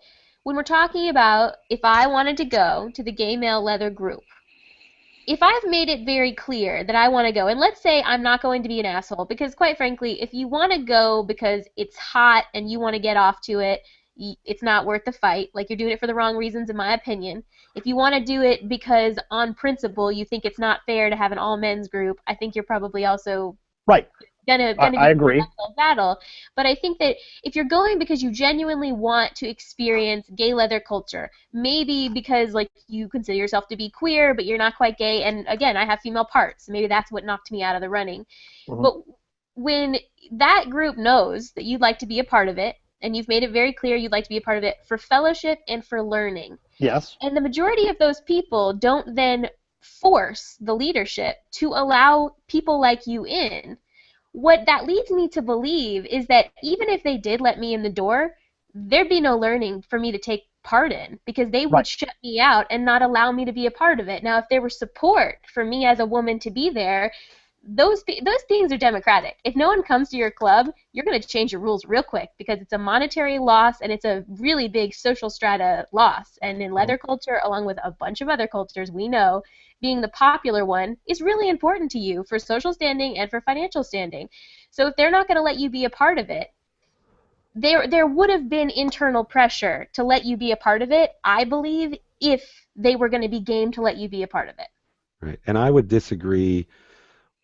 when we're talking about if I wanted to go to the gay male leather group, if I've made it very clear that I want to go, and let's say I'm not going to be an asshole, because quite frankly, if you want to go because it's hot and you want to get off to it, it's not worth the fight. Like, you're doing it for the wrong reasons, in my opinion. If you want to do it because on principle you think it's not fair to have an all men's group, I think you're probably also right. Gonna I agree. Be a battle. But I think that if you're going because you genuinely want to experience gay leather culture, maybe because like you consider yourself to be queer but you're not quite gay, and again, I have female parts, maybe that's what knocked me out of the running. But when that group knows that you'd like to be a part of it, and you've made it very clear you'd like to be a part of it for fellowship and for learning. Yes. And the majority of those people don't then force the leadership to allow people like you in. What that leads me to believe is that even if they did let me in the door, there'd be no learning for me to take part in, because they would shut me out and not allow me to be a part of it. Now, if there were support for me as a woman to be there, those things are democratic. If no one comes to your club, you're going to change your rules real quick, because it's a monetary loss and it's a really big social strata loss. And in leather culture, along with a bunch of other cultures, we know being the popular one is really important to you for social standing and for financial standing. So if they're not going to let you be a part of it, there would have been internal pressure to let you be a part of it, I believe, if they were going to be game to let you be a part of it. Right. And I would disagree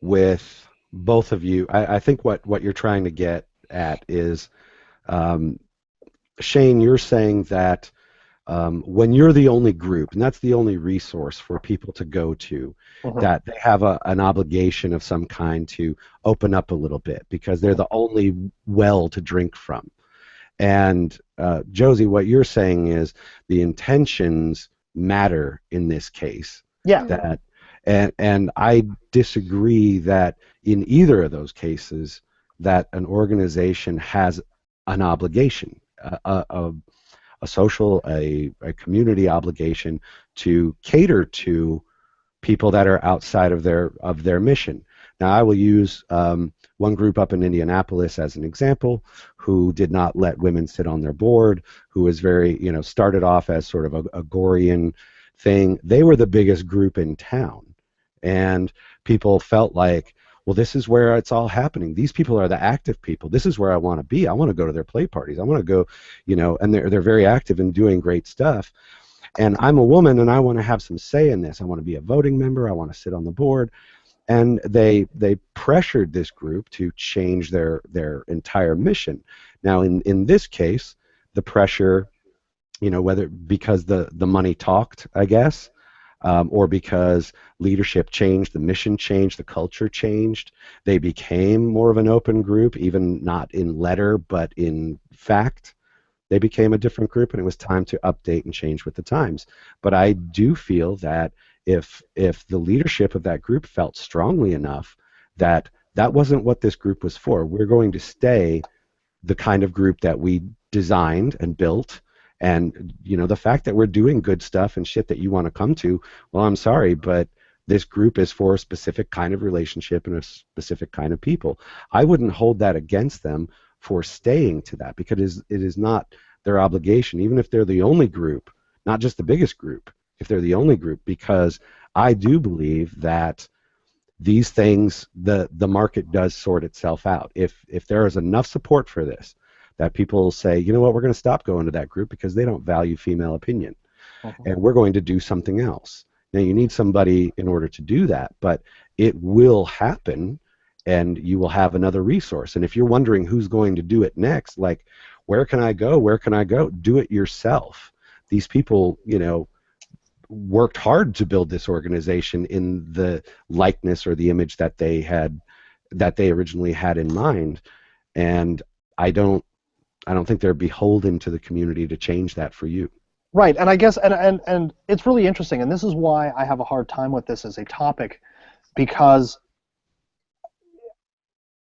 with both of you. I think what you're trying to get at is, Shane, you're saying that when you're the only group, and that's the only resource for people to go to, that they have an obligation of some kind to open up a little bit, because they're the only well to drink from. And Josie, what you're saying is the intentions matter in this case. Yeah. That, and I disagree that in either of those cases that an organization has an obligation, a social, a community obligation to cater to people that are outside of their mission. Now, I will use one group up in Indianapolis as an example, who did not let women sit on their board, who was very, started off as sort of a Gorian thing. They were the biggest group in town, and people felt like, well, this is where it's all happening. These people are the active people. This is where I want to be. I want to go to their play parties. I want to go, and they're very active and doing great stuff. And I'm a woman, and I want to have some say in this. I want to be a voting member. I want to sit on the board. And they pressured this group to change their entire mission. Now, in this case, the pressure, whether because the money talked, I guess, or because leadership changed, the mission changed, the culture changed, they became more of an open group, even not in letter, but in fact. They became a different group, and it was time to update and change with the times. But I do feel that if the leadership of that group felt strongly enough that that wasn't what this group was for, we're going to stay the kind of group that we designed and built, and the fact that we're doing good stuff and shit that you want to come to, well, I'm sorry, but this group is for a specific kind of relationship and a specific kind of people. I wouldn't hold that against them for staying to that, because it is not their obligation, even if they're the only group, not just the biggest group, if they're the only group, because I do believe that these things, the market does sort itself out. If there is enough support for this, that people say, you know what, we're going to stop going to that group because they don't value female opinion, and we're going to do something else. Now, you need somebody in order to do that, but it will happen, and you will have another resource. And if you're wondering who's going to do it next, like, where can I go? Where can I go? Do it yourself. These people, worked hard to build this organization in the likeness or the image that they originally had in mind, and I don't think they're beholden to the community to change that for you. Right, and I guess and it's really interesting, and this is why I have a hard time with this as a topic, because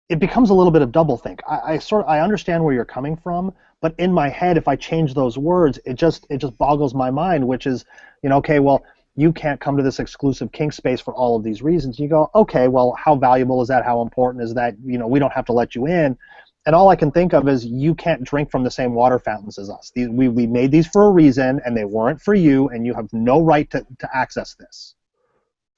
it becomes a little bit of doublethink. I understand where you're coming from, but in my head, if I change those words, it just boggles my mind, which is, okay, well, you can't come to this exclusive kink space for all of these reasons. You go, okay, well, how valuable is that? How important is that? We don't have to let you in. And all I can think of is, you can't drink from the same water fountains as us. We made these for a reason, and they weren't for you, and you have no right to access this.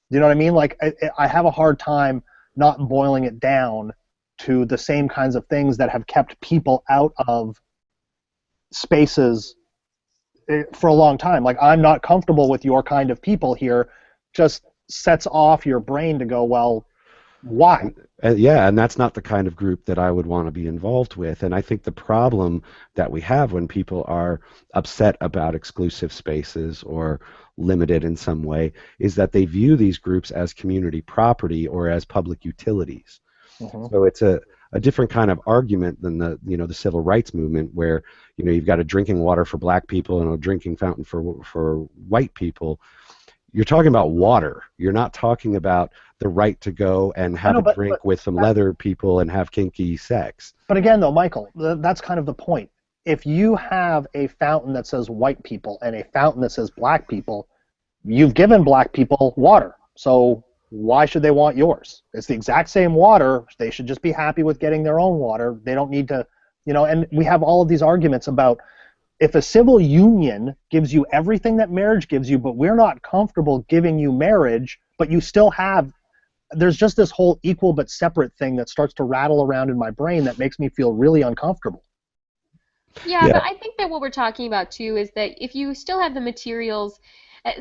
Do you know what I mean? Like, I have a hard time not boiling it down to the same kinds of things that have kept people out of spaces for a long time. Like, I'm not comfortable with your kind of people here, just sets off your brain to go, well, why? Yeah, and that's not the kind of group that I would want to be involved with. And I think the problem that we have when people are upset about exclusive spaces or limited in some way is that they view these groups as community property or as public utilities. So it's a different kind of argument than the civil rights movement, where you've got a drinking water for black people and a drinking fountain for white people. You're talking about water. You're not talking about the right to go and have a drink with some leather people and have kinky sex. But again, though, Michael, that's kind of the point. If you have a fountain that says white people and a fountain that says black people, you've given black people water. So why should they want yours? It's the exact same water. They should just be happy with getting their own water. They don't need to, and we have all of these arguments about, if a civil union gives you everything that marriage gives you, but we're not comfortable giving you marriage, but you still have, there's just this whole equal but separate thing that starts to rattle around in my brain that makes me feel really uncomfortable. Yeah, but I think that what we're talking about too is that if you still have the materials,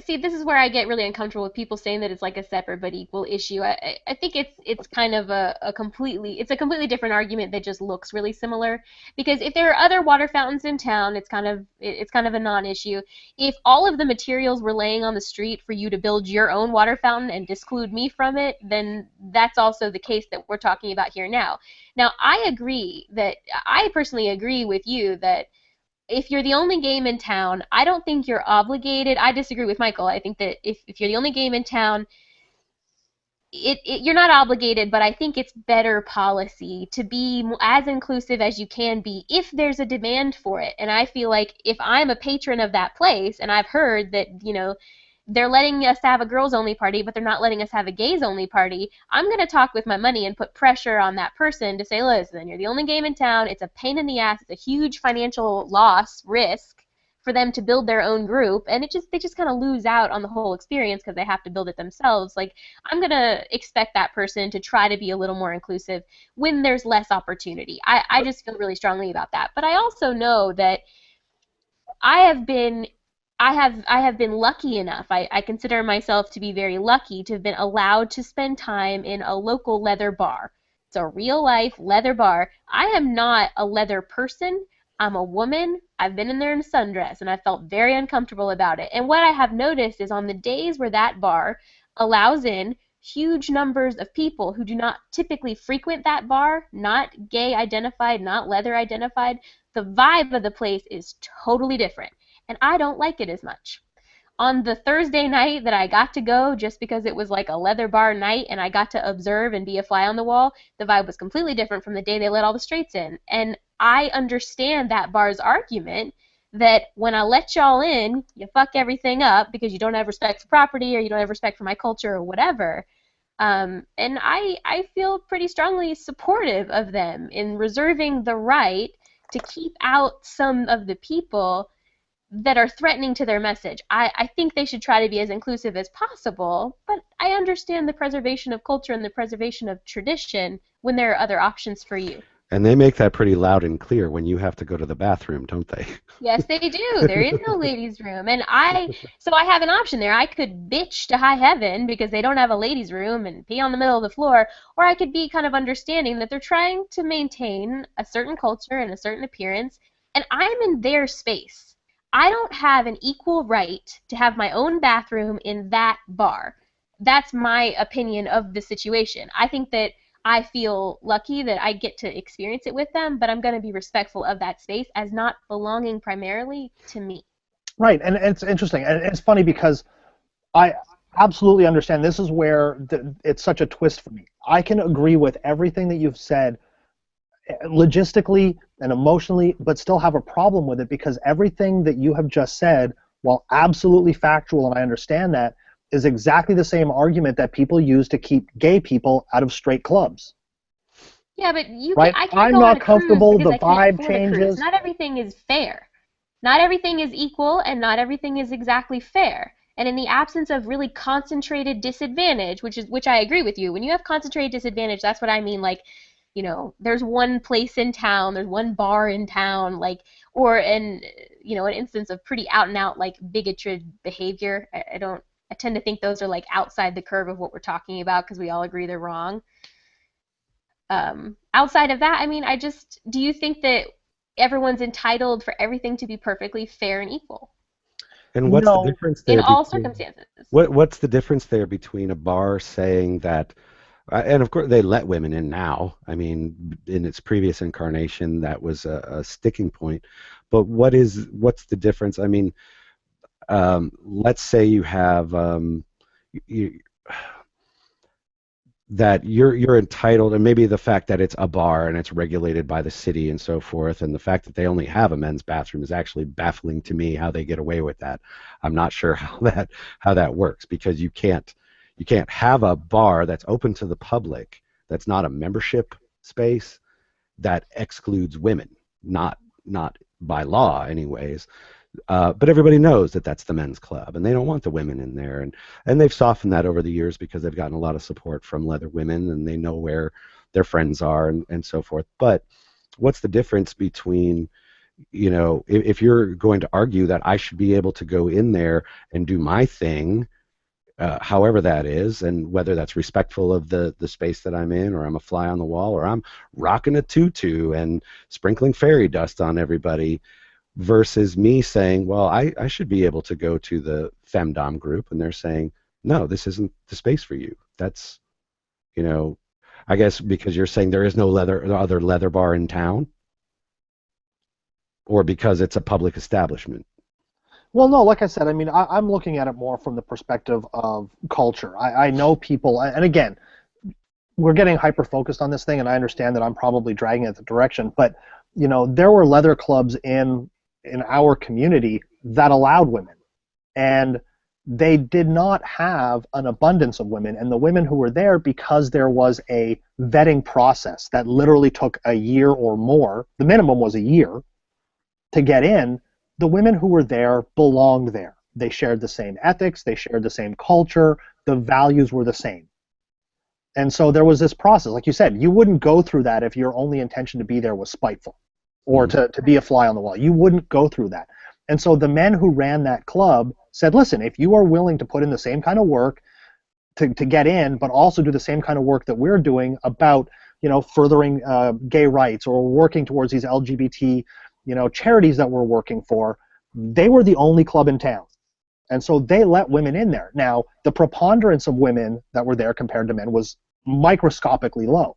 see, this is where I get really uncomfortable with people saying that it's like a separate but equal issue. I think it's kind of a completely different argument that just looks really similar. Because if there are other water fountains in town, it's kind of a non-issue. If all of the materials were laying on the street for you to build your own water fountain and disclude me from it, then that's also the case that we're talking about here now. Now, I personally agree with you that if you're the only game in town, I don't think you're obligated. I disagree with Michael. I think that if you're the only game in town, you're not obligated, but I think it's better policy to be as inclusive as you can be if there's a demand for it. And I feel like if I'm a patron of that place and I've heard that, they're letting us have a girls only party, but they're not letting us have a gays only party. I'm going to talk with my money and put pressure on that person to say, listen, you're the only game in town. It's a pain in the ass. It's a huge financial loss risk for them to build their own group, and they just kind of lose out on the whole experience because they have to build it themselves. Like, I'm going to expect that person to try to be a little more inclusive when there's less opportunity. I just feel really strongly about that. But I also know that I have been I have been lucky enough. I consider myself to be very lucky to have been allowed to spend time in a local leather bar. It's a real life leather bar. I am not a leather person. I'm a woman. I've been in there in a sundress and I felt very uncomfortable about it. And what I have noticed is on the days where that bar allows in huge numbers of people who do not typically frequent that bar, not gay identified, not leather identified, the vibe of the place is totally different, and I don't like it as much. On the Thursday night that I got to go, just because it was like a leather bar night and I got to observe and be a fly on the wall, the vibe was completely different from the day they let all the straights in. And I understand that bar's argument that when I let y'all in, you fuck everything up because you don't have respect for property or you don't have respect for my culture or whatever. And I feel pretty strongly supportive of them in reserving the right to keep out some of the people that are threatening to their message. I think they should try to be as inclusive as possible, but I understand the preservation of culture and the preservation of tradition when there are other options for you. And they make that pretty loud and clear when you have to go to the bathroom, don't they? Yes, they do. There is no ladies' room. And so I have an option there. I could bitch to high heaven because they don't have a ladies' room and pee on the middle of the floor, or I could be kind of understanding that they're trying to maintain a certain culture and a certain appearance, and I'm in their space. I don't have an equal right to have my own bathroom in that bar. That's my opinion of the situation. I think that I feel lucky that I get to experience it with them, but I'm going to be respectful of that space as not belonging primarily to me. Right, and it's interesting, and it's funny because I absolutely understand. This is where it's such a twist for me. I can agree with everything that you've said logistically and emotionally, but still have a problem with it because everything that you have just said, while absolutely factual, and I understand that, is exactly the same argument that people use to keep gay people out of straight clubs. Yeah, but right? I can't I'm go not on a cruise comfortable. because The I can't vibe afford a cruise. changes. Not everything is fair. Not everything is equal, and not everything is exactly fair. And in the absence of really concentrated disadvantage, which I agree with you, when you have concentrated disadvantage, that's what I mean. Like, you know, there's one place in town, there's one bar in town, like, or an instance of pretty out and out like bigoted behavior. I tend to think those are like outside the curve of what we're talking about because we all agree they're wrong. Outside of that, I mean, do you think that everyone's entitled for everything to be perfectly fair and equal? And what's the difference there in all between circumstances. what's the difference there between a bar saying that, and of course they let women in now. I mean, in its previous incarnation, that was a sticking point. But what's the difference? I mean, let's say you have you, that you're entitled, and maybe the fact that it's a bar and it's regulated by the city and so forth, and the fact that they only have a men's bathroom is actually baffling to me how they get away with that. I'm not sure how that works, because you can't have a bar that's open to the public, that's not a membership space, that excludes women, not by law anyways. But everybody knows that that's the men's club, and they don't want the women in there. And they've softened that over the years because they've gotten a lot of support from leather women, and they know where their friends are and so forth. But what's the difference between, if you're going to argue that I should be able to go in there and do my thing, however that is, and whether that's respectful of the space that I'm in, or I'm a fly on the wall, or I'm rocking a tutu and sprinkling fairy dust on everybody, versus me saying, well, I should be able to go to the femdom group, and they're saying, no, this isn't the space for you. That's, I guess because you're saying there is no other leather bar in town, or because it's a public establishment. Well, no, like I said, I mean, I'm looking at it more from the perspective of culture. I know people, and again, we're getting hyper-focused on this thing, and I understand that I'm probably dragging it the direction, but, there were leather clubs in our community that allowed women. And they did not have an abundance of women, and the women who were there, because there was a vetting process that literally took a year or more, the minimum was a year to get in, the women who were there belonged there. They shared the same ethics, they shared the same culture, the values were the same. And so there was this process. Like you said, you wouldn't go through that if your only intention to be there was spiteful or to be a fly on the wall. You wouldn't go through that. And so the men who ran that club said, listen, if you are willing to put in the same kind of work to get in, but also do the same kind of work that we're doing about, furthering gay rights or working towards these LGBT, charities that we're working for, they were the only club in town. And so they let women in there. Now, the preponderance of women that were there compared to men was microscopically low,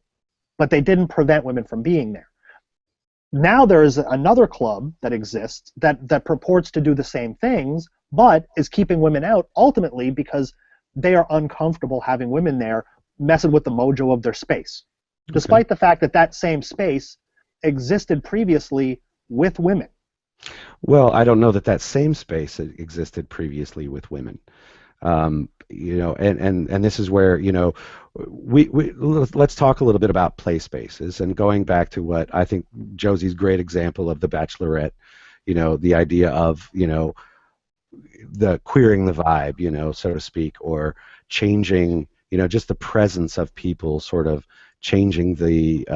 but they didn't prevent women from being there. Now there is another club that exists that purports to do the same things, but is keeping women out ultimately because they are uncomfortable having women there messing with the mojo of their space, despite the fact that that same space existed previously with women. Well, I don't know that that same space existed previously with women. And this is where, let's talk a little bit about play spaces, and going back to what I think Josie's great example of the Bachelorette, the idea of, the queering the vibe, so to speak, or changing, just the presence of people sort of changing the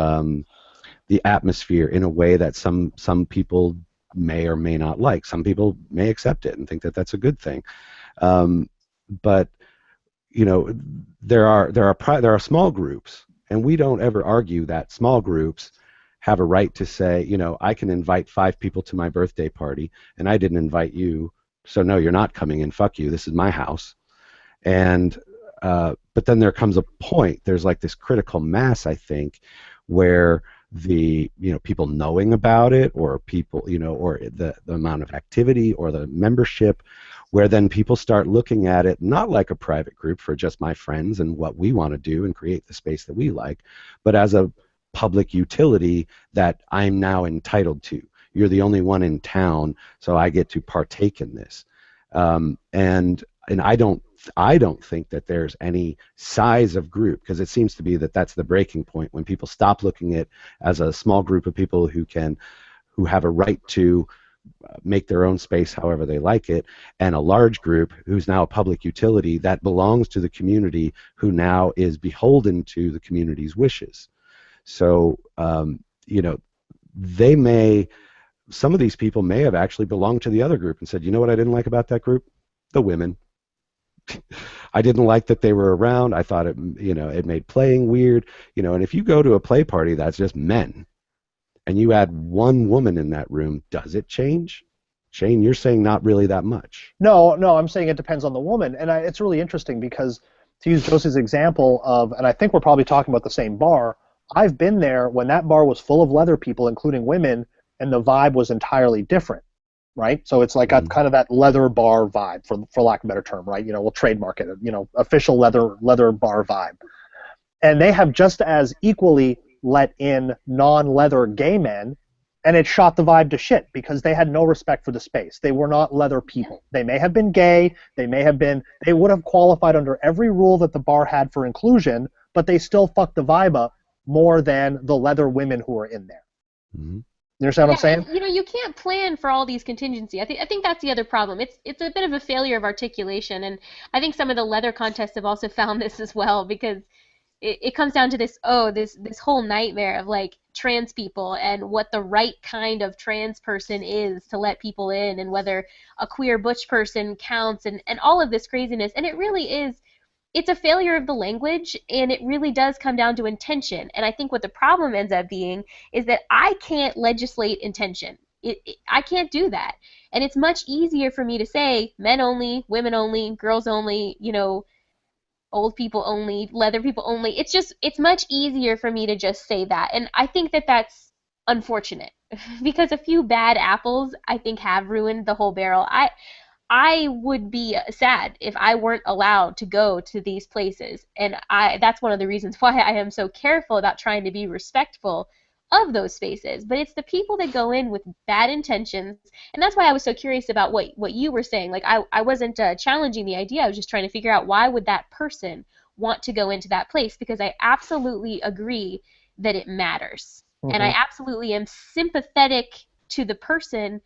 atmosphere in a way that some people may or may not like. Some people may accept it and think that that's a good thing. But there are small groups, and we don't ever argue that small groups have a right to say, I can invite 5 people to my birthday party, and I didn't invite you, so no, you're not coming in. Fuck you. This is my house. And but then there comes a point. There's like this critical mass, I think, where the people knowing about it, or people or the amount of activity or the membership, where then people start looking at it not like a private group for just my friends and what we want to do and create the space that we like, but as a public utility that I'm now entitled to. You're the only one in town, so I get to partake in this. And I don't think that there's any size of group, because it seems to be that that's the breaking point when people stop looking at it as a small group of people who have a right to make their own space however they like it, and a large group who's now a public utility that belongs to the community, who now is beholden to the community's wishes. So some of these people may have actually belonged to the other group and said, you know what I didn't like about that group? The women. I didn't like that they were around. I thought it made playing weird. And if you go to a play party that's just men, and you add one woman in that room, does it change? Shane, you're saying not really that much. No, I'm saying it depends on the woman. And it's really interesting because, to use Josie's example of, and I think we're probably talking about the same bar, I've been there when that bar was full of leather people, including women, and the vibe was entirely different, right? So it's like got kind of that leather bar vibe, for lack of a better term, right? We'll trademark it, official leather bar vibe. And they have just as equally let in non-leather gay men, and it shot the vibe to shit because they had no respect for the space. They were not leather people. They may have been gay, they would have qualified under every rule that the bar had for inclusion, but they still fucked the vibe up more than the leather women who were in there. Mm-hmm. You understand what I'm saying? You can't plan for all these contingency. I think that's the other problem. It's a bit of a failure of articulation, and I think some of the leather contests have also found this as well, because it comes down to this whole nightmare of like trans people and what the right kind of trans person is to let people in, and whether a queer butch person counts, and all of this craziness. And it really is, it's a failure of the language, and it really does come down to intention. And I think what the problem ends up being is that I can't legislate intention. I can't do that. And it's much easier for me to say men only, women only, girls only, old people only, leather people only. It's much easier for me to just say that. And I think that that's unfortunate because a few bad apples, I think, have ruined the whole barrel. I would be sad if I weren't allowed to go to these places. And that's one of the reasons why I am so careful about trying to be respectful of those spaces, but it's the people that go in with bad intentions. And that's why I was so curious about what you were saying. Like, I wasn't challenging the idea. I was just trying to figure out, why would that person want to go into that place, because I absolutely agree that it matters. And I absolutely am sympathetic to the person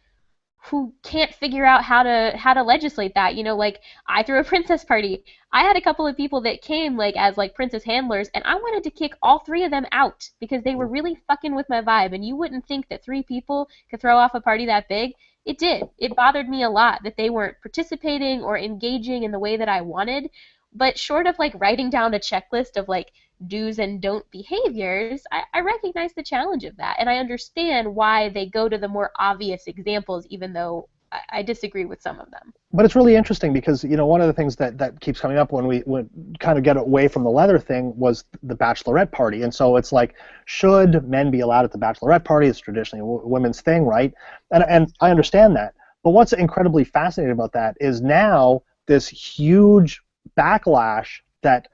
who can't figure out how to legislate that. Like, I threw a princess party. I had a couple of people that came like as like princess handlers, and I wanted to kick all three of them out because they were really fucking with my vibe. And you wouldn't think that three people could throw off a party that big. It did. It bothered me a lot that they weren't participating or engaging in the way that I wanted. But short of like writing down a checklist of like do's and don't behaviors, I recognize the challenge of that. And I understand why they go to the more obvious examples, even though I disagree with some of them. But it's really interesting because, one of the things that keeps coming up when we kind of get away from the leather thing was the bachelorette party. And so it's like, should men be allowed at the bachelorette party? It's traditionally a women's thing, right? And I understand that. But what's incredibly fascinating about that is now this huge backlash that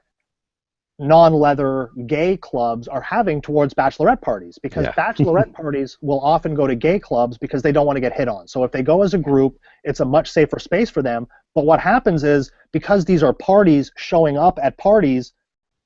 non-leather gay clubs are having towards bachelorette parties, because bachelorette parties will often go to gay clubs because they don't want to get hit on. So if they go as a group, it's a much safer space for them. But what happens is, because these are parties showing up at parties,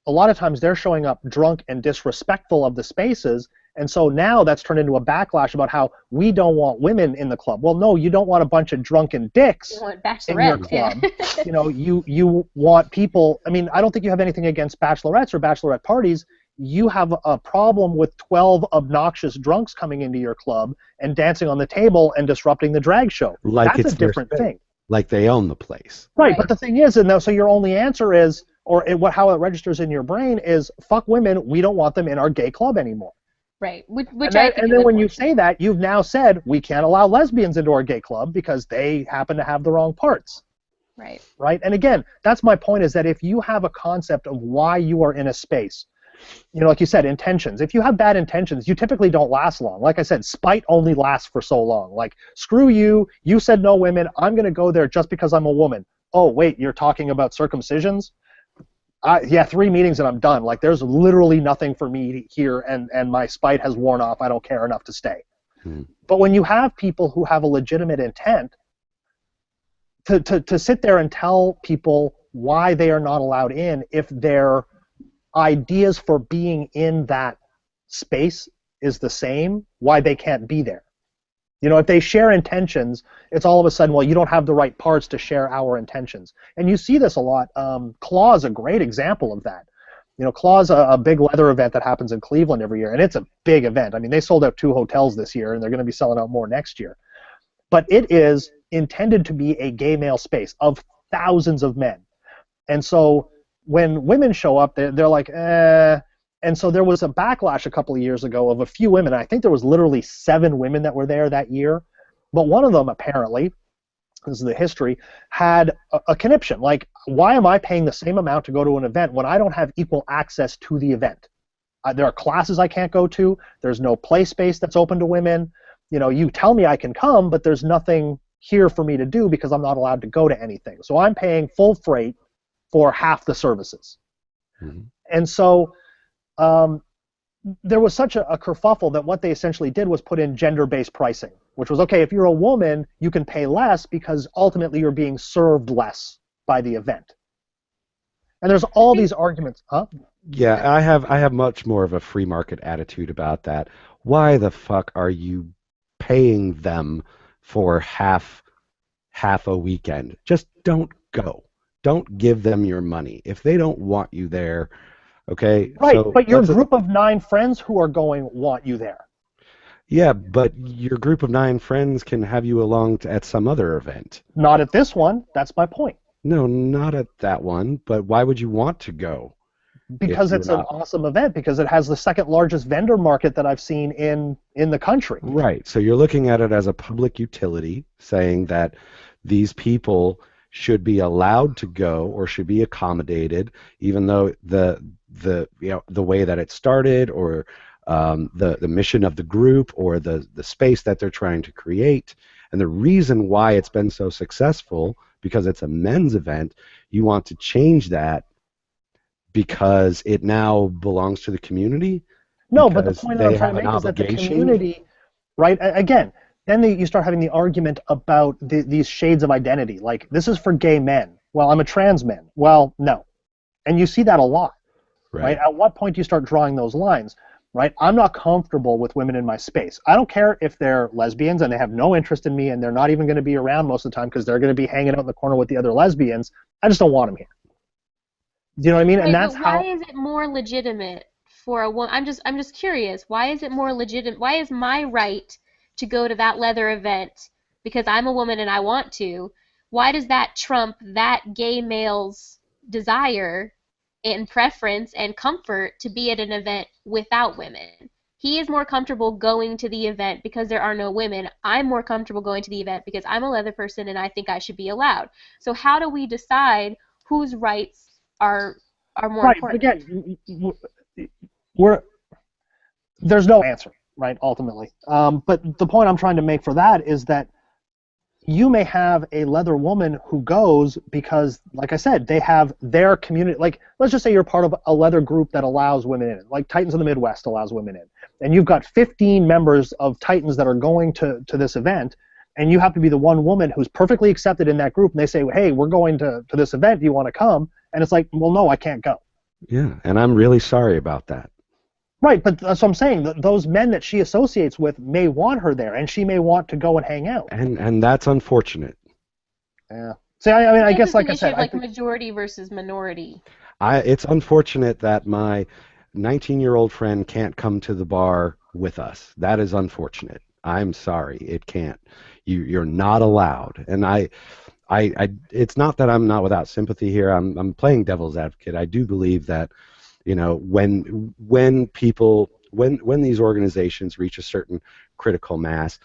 a lot of times they're showing up drunk and disrespectful of the spaces. And so now that's turned into a backlash about how we don't want women in the club. Well, no, you don't want a bunch of drunken dicks in your club. You want people. I mean, I don't think you have anything against bachelorettes or bachelorette parties. You have a problem with 12 obnoxious drunks coming into your club and dancing on the table and disrupting the drag show. Like, that's a different thing. Like they own the place. Right, but the thing is, so your only answer is, how it registers in your brain is, fuck women, we don't want them in our gay club anymore. Right. And then when you say that, you've now said we can't allow lesbians into our gay club because they happen to have the wrong parts. Right. Right? And again, that's my point, is that if you have a concept of why you are in a space, like you said, intentions. If you have bad intentions, you typically don't last long. Like I said, spite only lasts for so long. Like, screw you, you said no women, I'm going to go there just because I'm a woman. Oh, wait, you're talking about circumcisions? 3 meetings and I'm done. Like, there's literally nothing for me here, and my spite has worn off. I don't care enough to stay. But when you have people who have a legitimate intent to sit there and tell people why they are not allowed in, if their ideas for being in that space is the same, why they can't be there. If they share intentions, it's all of a sudden, well, you don't have the right parts to share our intentions. And you see this a lot. Claw's a great example of that. Claw's a big leather event that happens in Cleveland every year, and it's a big event. I mean, they sold out 2 hotels this year, and they're going to be selling out more next year. But it is intended to be a gay male space of thousands of men. And so when women show up, they're like, eh. And so there was a backlash a couple of years ago of a few women. I think there was literally 7 women that were there that year. But one of them, apparently, this is the history, had a conniption. Like, why am I paying the same amount to go to an event when I don't have equal access to the event? There are classes I can't go to. There's no play space that's open to women. You tell me I can come, but there's nothing here for me to do because I'm not allowed to go to anything. So I'm paying full freight for half the services. And so there was such a kerfuffle that what they essentially did was put in gender-based pricing, which was, okay, if you're a woman, you can pay less because ultimately you're being served less by the event. And there's all these arguments. Huh? Yeah, I have much more of a free market attitude about that. Why the fuck are you paying them for half a weekend? Just don't go. Don't give them your money. If they don't want you there, okay? Right, so but your group of 9 friends who are going want you there. Yeah, but your group of 9 friends can have you along at some other event. Not at this one. That's my point. No, not at that one. But why would you want to go? Because it's an awesome event, because it has the second largest vendor market that I've seen in the country. Right. So you're looking at it as a public utility, saying that these people should be allowed to go or should be accommodated, even though the way that it started, or the mission of the group, or the space that they're trying to create, and the reason why it's been so successful, because it's a men's event, you want to change that because it now belongs to the community. No, but the because point that I'm they trying have to an make is that the obligation. community, right? Again, then you start having the argument about these shades of identity. Like, this is for gay men. Well, I'm a trans man. Well, no. And you see that a lot, right? Right. At what point do you start drawing those lines, right? I'm not comfortable with women in my space. I don't care if they're lesbians and they have no interest in me and they're not even going to be around most of the time because they're going to be hanging out in the corner with the other lesbians. I just don't want them here. Do you know what I mean? And Right, that's but why how. is it more legitimate for a woman? I'm just curious. Why is it more legitimate? Why is my right to go to that leather event because I'm a woman and I want to? Why does that trump that gay male's desire and preference and comfort to be at an event without women? He is more comfortable going to the event because there are no women. I'm more comfortable going to the event because I'm a leather person and I think I should be allowed. So how do we decide whose rights are are more Right, but important? again, we're there's no answer, right? Ultimately, but the point I'm trying to make for that is that you may have a leather woman who goes because, like I said, they have their community. Like, let's just say you're part of a leather group that allows women in, like Titans of the Midwest allows women in, and you've got 15 members of Titans that are going to this event, and you have to be the one woman who's perfectly accepted in that group, and they say, hey, we're going to this event, do you want to come? And it's like, well, no, I can't go. Yeah, and I'm really sorry about that. Right, but that's what I'm saying. Those men that she associates with may want her there, and she may want to go and hang out. And that's unfortunate. Yeah. See, I mean, I I guess guess, it's an like I issue said, of I like think. majority versus minority. It's unfortunate that my 19-year-old friend can't come to the bar with us. That is unfortunate. I'm sorry, it can't. You're not allowed. And it's not that I'm not without sympathy here. I'm playing devil's advocate. I do believe that, when people when these organizations reach a certain critical mass,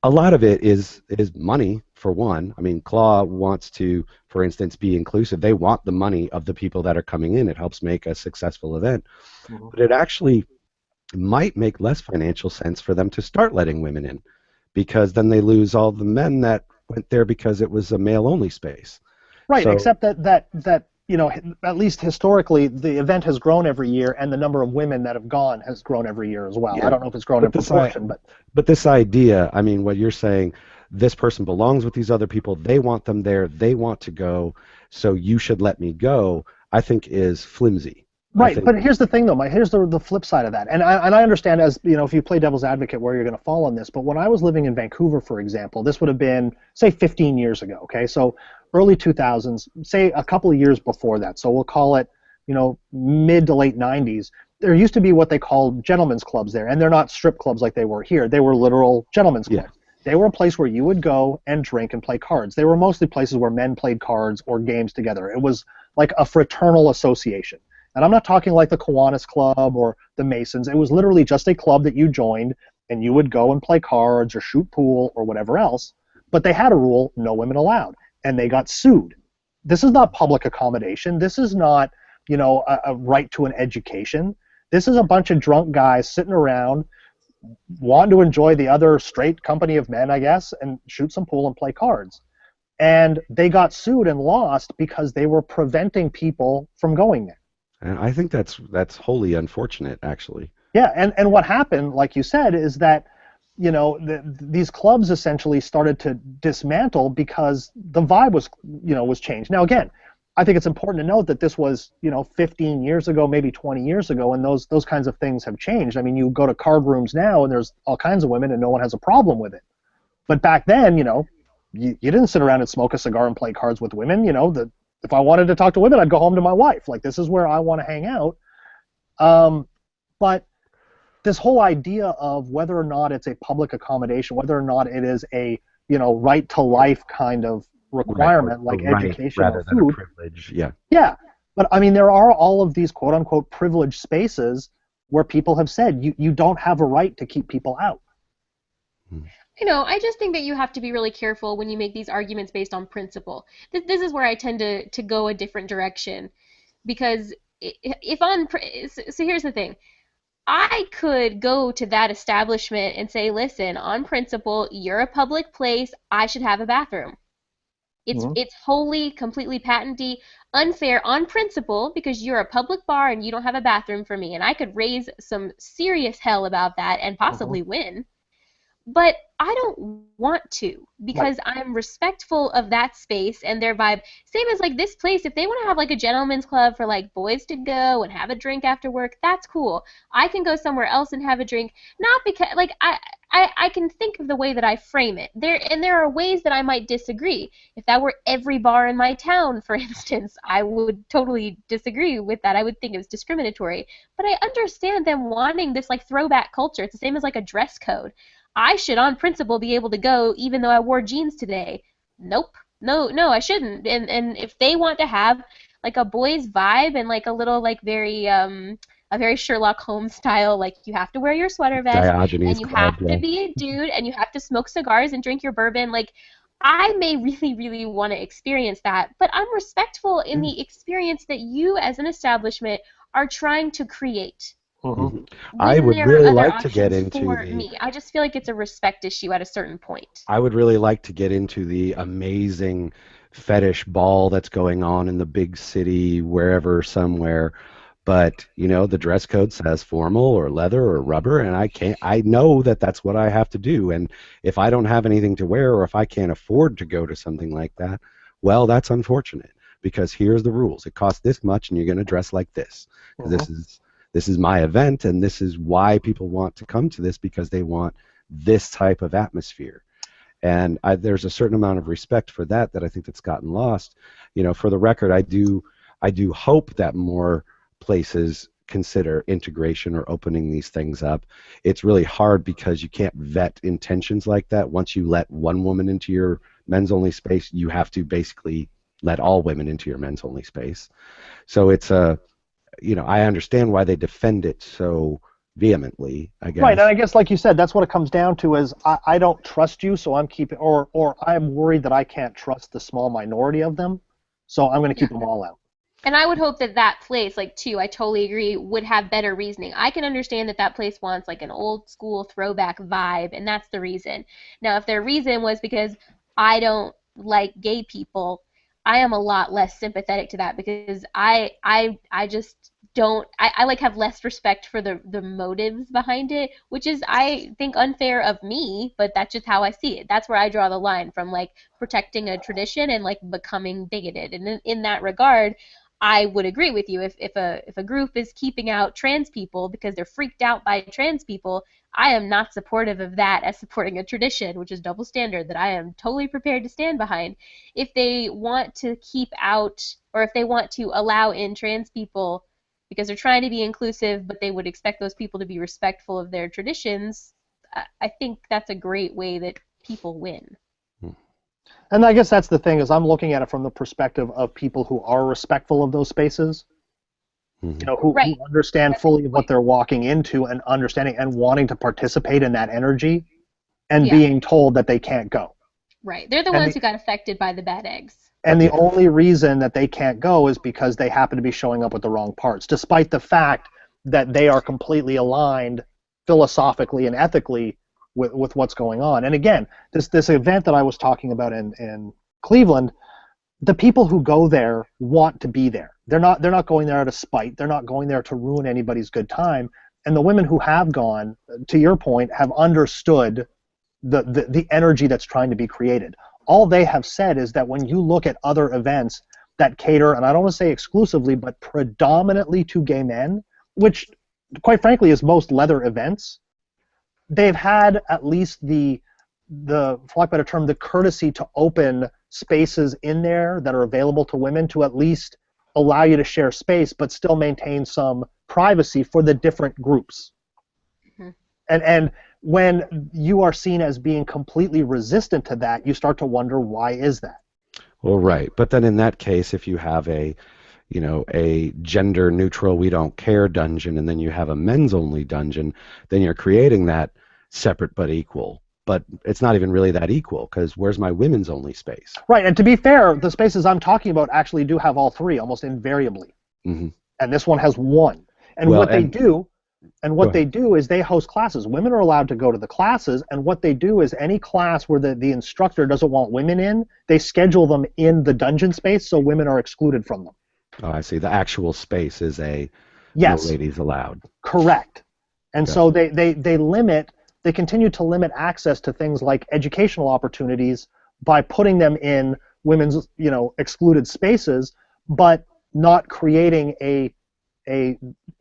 a lot of it is money for one. I mean, Claw wants to, for instance, be inclusive. They want the money of the people that are coming in. It helps make a successful event. Mhm. But it actually might make less financial sense for them to start letting women in, because then they lose all the men that went there because it was a male-only space. Right, So except that at least historically, the event has grown every year, and the number of women that have gone has grown every year as well. I yeah, don't know if it's grown in but proportion, but this idea, I mean, what you're saying, this person belongs with these other people. They want them there. They want to go. So you should let me go. I think is flimsy. I right. think, But here's the thing, though. Here's the flip side of that, and I understand, as if you play devil's advocate, where you're going to fall on this. But when I was living in Vancouver, for example, this would have been, say, 15 years ago. Okay, so early 2000s, say a couple of years before that. So we'll call it, mid to late 90s. There used to be what they called gentlemen's clubs there, and they're not strip clubs like they were here. They were literal gentlemen's yeah, clubs. They were a place where you would go and drink and play cards. They were mostly places where men played cards or games together. It was like a fraternal association. And I'm not talking like the Kiwanis Club or the Masons. It was literally just a club that you joined, and you would go and play cards or shoot pool or whatever else. But they had a rule: no women allowed, and they got sued. This is not public accommodation. This is not, a right to an education. This is a bunch of drunk guys sitting around wanting to enjoy the other straight company of men, I guess, and shoot some pool and play cards. And they got sued and lost because they were preventing people from going there. and I think that's wholly unfortunate, actually. Yeah, and what happened, like you said, is that these clubs essentially started to dismantle because the vibe was changed. Now again, I think it's important to note that this was 15 years ago, maybe 20 years ago, and those kinds of things have changed. I mean, you go to card rooms now, and there's all kinds of women, and no one has a problem with it. But back then, you didn't sit around and smoke a cigar and play cards with women. If I wanted to talk to women, I'd go home to my wife. Like, this is where I want to hang out. But this whole idea of whether or not it's a public accommodation, whether or not it is a right to life kind of Right, or requirement, a like right education or rather than a food. privilege. Yeah. Yeah, but I mean, there are all of these quote unquote privileged spaces where people have said you don't have a right to keep people out. Hmm. I just think that you have to be really careful when you make these arguments based on principle. This is where I tend to go a different direction because if on so here's the thing. I could go to that establishment and say, listen, on principle, you're a public place, I should have a bathroom. It's wholly, completely patenty, unfair on principle because you're a public bar and you don't have a bathroom for me, and I could raise some serious hell about that and possibly win. But I don't want to because I'm respectful of that space and their vibe. Same as like this place, if they want to have like a gentleman's club for like boys to go and have a drink after work, that's cool. I can go somewhere else and have a drink, not because like I can think of the way that I frame it. There are ways that I might disagree. If that were every bar in my town, for instance, I would totally disagree with that. I would think it was discriminatory. But I understand them wanting this like throwback culture. It's the same as like a dress code. I should, on principle, be able to go even though I wore jeans today. Nope. No, I shouldn't. And if they want to have like a boys vibe and like a little like a very Sherlock Holmes style, like you have to wear your sweater vest Diogenes and you Club, have to be a dude and you have to smoke cigars and drink your bourbon, like I may really, really want to experience that, but I'm respectful in the experience that you as an establishment are trying to create. I When would there are really other like to get options into for the. me. I just feel like it's a respect issue at a certain point. I would really like to get into the amazing fetish ball that's going on in the big city, wherever, somewhere. But, the dress code says formal or leather or rubber, and I know that that's what I have to do. And if I don't have anything to wear or if I can't afford to go to something like that, well, that's unfortunate because here's the rules. It costs this much and you're going to dress like this. This is my event, and this is why people want to come to this because they want this type of atmosphere. And there's a certain amount of respect for that I think that's gotten lost. For the record, I do hope that more places consider integration or opening these things up. It's really hard because you can't vet intentions like that. Once you let one woman into your men's only space, you have to basically let all women into your men's only space. So it's I understand why they defend it so vehemently, I guess. Right, and I guess like you said, that's what it comes down to is I don't trust you, so I'm keeping, or I'm worried that I can't trust the small minority of them, so I'm going to keep them all out. And I would hope that that place, like, too, I totally agree, would have better reasoning. I can understand that that place wants, like, an old school throwback vibe, and that's the reason. Now, if their reason was because I don't like gay people, I am a lot less sympathetic to that because I just don't I like have less respect for the motives behind it, which is I think unfair of me, but that's just how I see it. That's where I draw the line from like protecting a tradition and like becoming bigoted. And in that regard, I would agree with you. If a group is keeping out trans people because they're freaked out by trans people, I am not supportive of that as supporting a tradition, which is double standard that I am totally prepared to stand behind. If they want to keep out or if they want to allow in trans people because they're trying to be inclusive, but they would expect those people to be respectful of their traditions, I think that's a great way that people win. And I guess that's the thing is I'm looking at it from the perspective of people who are respectful of those spaces, who understand fully what they're walking into and understanding and wanting to participate in that energy and being told that they can't go. Right. They're the ones who got affected by the bad eggs. And the only reason that they can't go is because they happen to be showing up with the wrong parts, despite the fact that they are completely aligned philosophically and ethically with what's going on. And again, this event that I was talking about in Cleveland, the people who go there want to be there. They're not going there out of spite. They're not going there to ruin anybody's good time. And the women who have gone, to your point, have understood the energy that's trying to be created. All they have said is that when you look at other events that cater, and I don't want to say exclusively, but predominantly to gay men, which quite frankly is most leather events, they've had at least the for lack of a better term, the courtesy to open spaces in there that are available to women to at least allow you to share space, but still maintain some privacy for the different groups. Mm-hmm. And when you are seen as being completely resistant to that, you start to wonder, why is that? Well, right. But then in that case, if you have a gender neutral, we don't care dungeon, and then you have a men's only dungeon, then you're creating that separate but equal. But it's not even really that equal, because where's my women's only space? Right, and to be fair, the spaces I'm talking about actually do have all three, almost invariably. Mm-hmm. And this one has one. And what they do, And Go what they ahead. do is they host classes. Women are allowed to go to the classes, and what they do is any class where the instructor doesn't want women in, they schedule them in the dungeon space so women are excluded from them. Oh, I see. The actual space is a no Yes, ladies allowed. correct. And so Gotcha. they continue to limit access to things like educational opportunities by putting them in women's, excluded spaces, but not creating a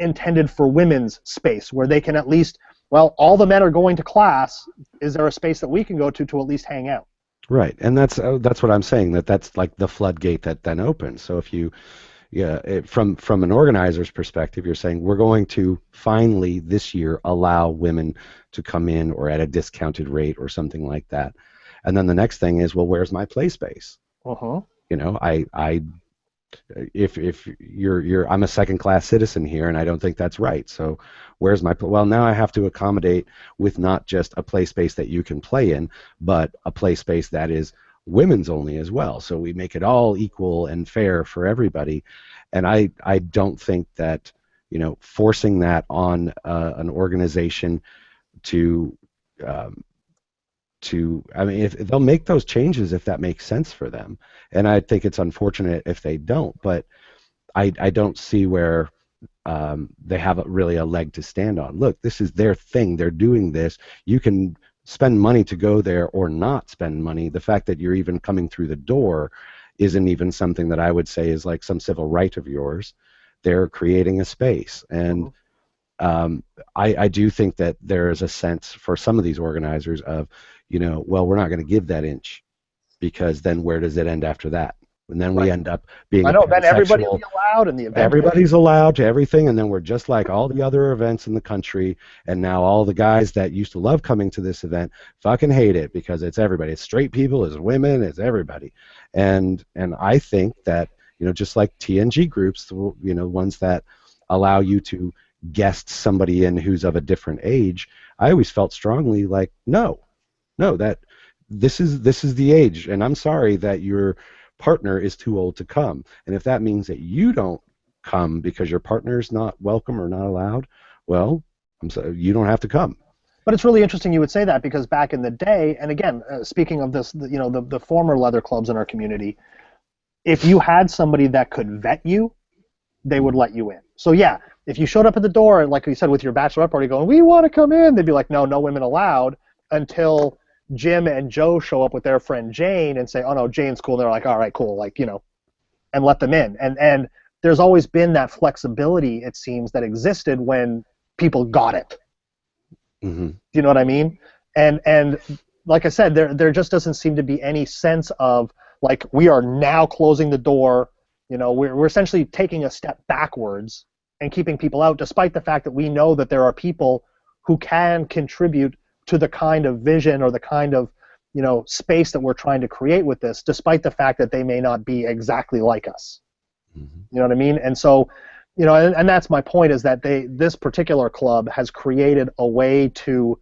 intended for women's space where they can at least, well, all the men are going to class. Is there a space that we can go to at least hang out? Right, and that's what I'm saying. That's like the floodgate that then opens. So if you, yeah, from an organizer's perspective, you're saying we're going to finally this year allow women to come in or at a discounted rate or something like that. And then the next thing is, well, where's my play space? Uh-huh. I if you're I'm a second class citizen here, and I don't think that's right. So where's my well, now I have to accommodate with not just a play space that you can play in, but a play space that is women's only as well. So we make it all equal and fair for everybody. And I don't think that forcing that on an organization to um, I mean, if they'll make those changes if that makes sense for them. And I think it's unfortunate if they don't, but I don't see where they have really a leg to stand on. Look, this is their thing. They're doing this. You can spend money to go there or not spend money. The fact that you're even coming through the door isn't even something that I would say is like some civil right of yours. They're creating a space. And Uh-huh. I do think that there is a sense for some of these organizers of, well, we're not going to give that inch because then where does it end after that? And then we Right. end up being I a know. Then everybody will pansexual. be allowed, and the event will be. Everybody's allowed to everything, and then we're just like all the other events in the country. And now all the guys that used to love coming to this event fucking hate it because it's everybody. It's straight people, it's women, it's everybody. And I think that just like TNG groups, ones that allow you to guest somebody in who's of a different age, I always felt strongly like no, that this is the age, and I'm sorry that your partner is too old to come. And if that means that you don't come because your partner's not welcome or not allowed, well, I'm sorry, you don't have to come. But it's really interesting you would say that because back in the day, and again, speaking of this, the former leather clubs in our community, if you had somebody that could vet you, they would let you in. So yeah, if you showed up at the door, like you said, with your bachelorette party going, we want to come in, they'd be like, no, no women allowed until Jim and Joe show up with their friend Jane and say, oh no, Jane's cool. And they're like, all right, cool, like, and let them in. And there's always been that flexibility, it seems, that existed when people got it. Mm-hmm. Do you know what I mean? And like I said, there just doesn't seem to be any sense of like we are now closing the door. We're essentially taking a step backwards and keeping people out, despite the fact that we know that there are people who can contribute to the kind of vision or the kind of space that we're trying to create with this, despite the fact that they may not be exactly like us. Mm-hmm. You know what I mean? And so, and that's my point, is that this particular club has created a way to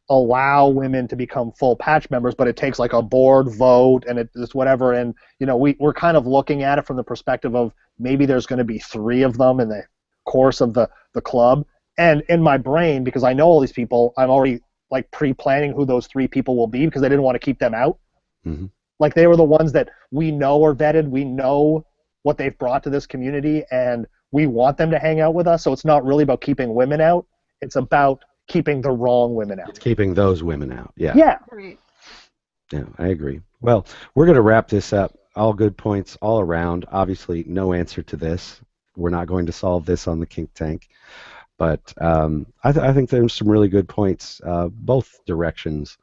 allow women to become full patch members, but it takes like a board vote and it's whatever. And we're kind of looking at it from the perspective of maybe there's going to be 3 of them in the course of the club. And in my brain, because I know all these people, I'm already like pre-planning who those 3 people will be because I didn't want to keep them out. Mm-hmm. Like they were the ones that we know are vetted, we know what they've brought to this community, and we want them to hang out with us. So it's not really about keeping women out, it's about keeping the wrong women out. It's keeping those women out. Yeah. Yeah. Right. Yeah, I agree. Well, we're going to wrap this up. All good points all around. Obviously, no answer to this. We're not going to solve this on the Kink Tank. But I think there's some really good points, both directions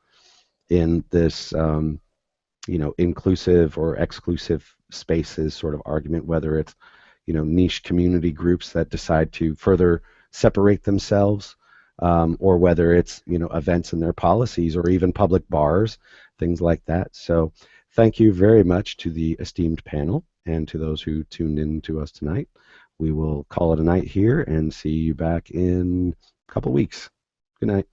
in this, inclusive or exclusive spaces sort of argument, whether it's, niche community groups that decide to further separate themselves, or whether it's, events and their policies or even public bars, things like that. So thank you very much to the esteemed panel and to those who tuned in to us tonight. We will call it a night here and see you back in a couple weeks. Good night.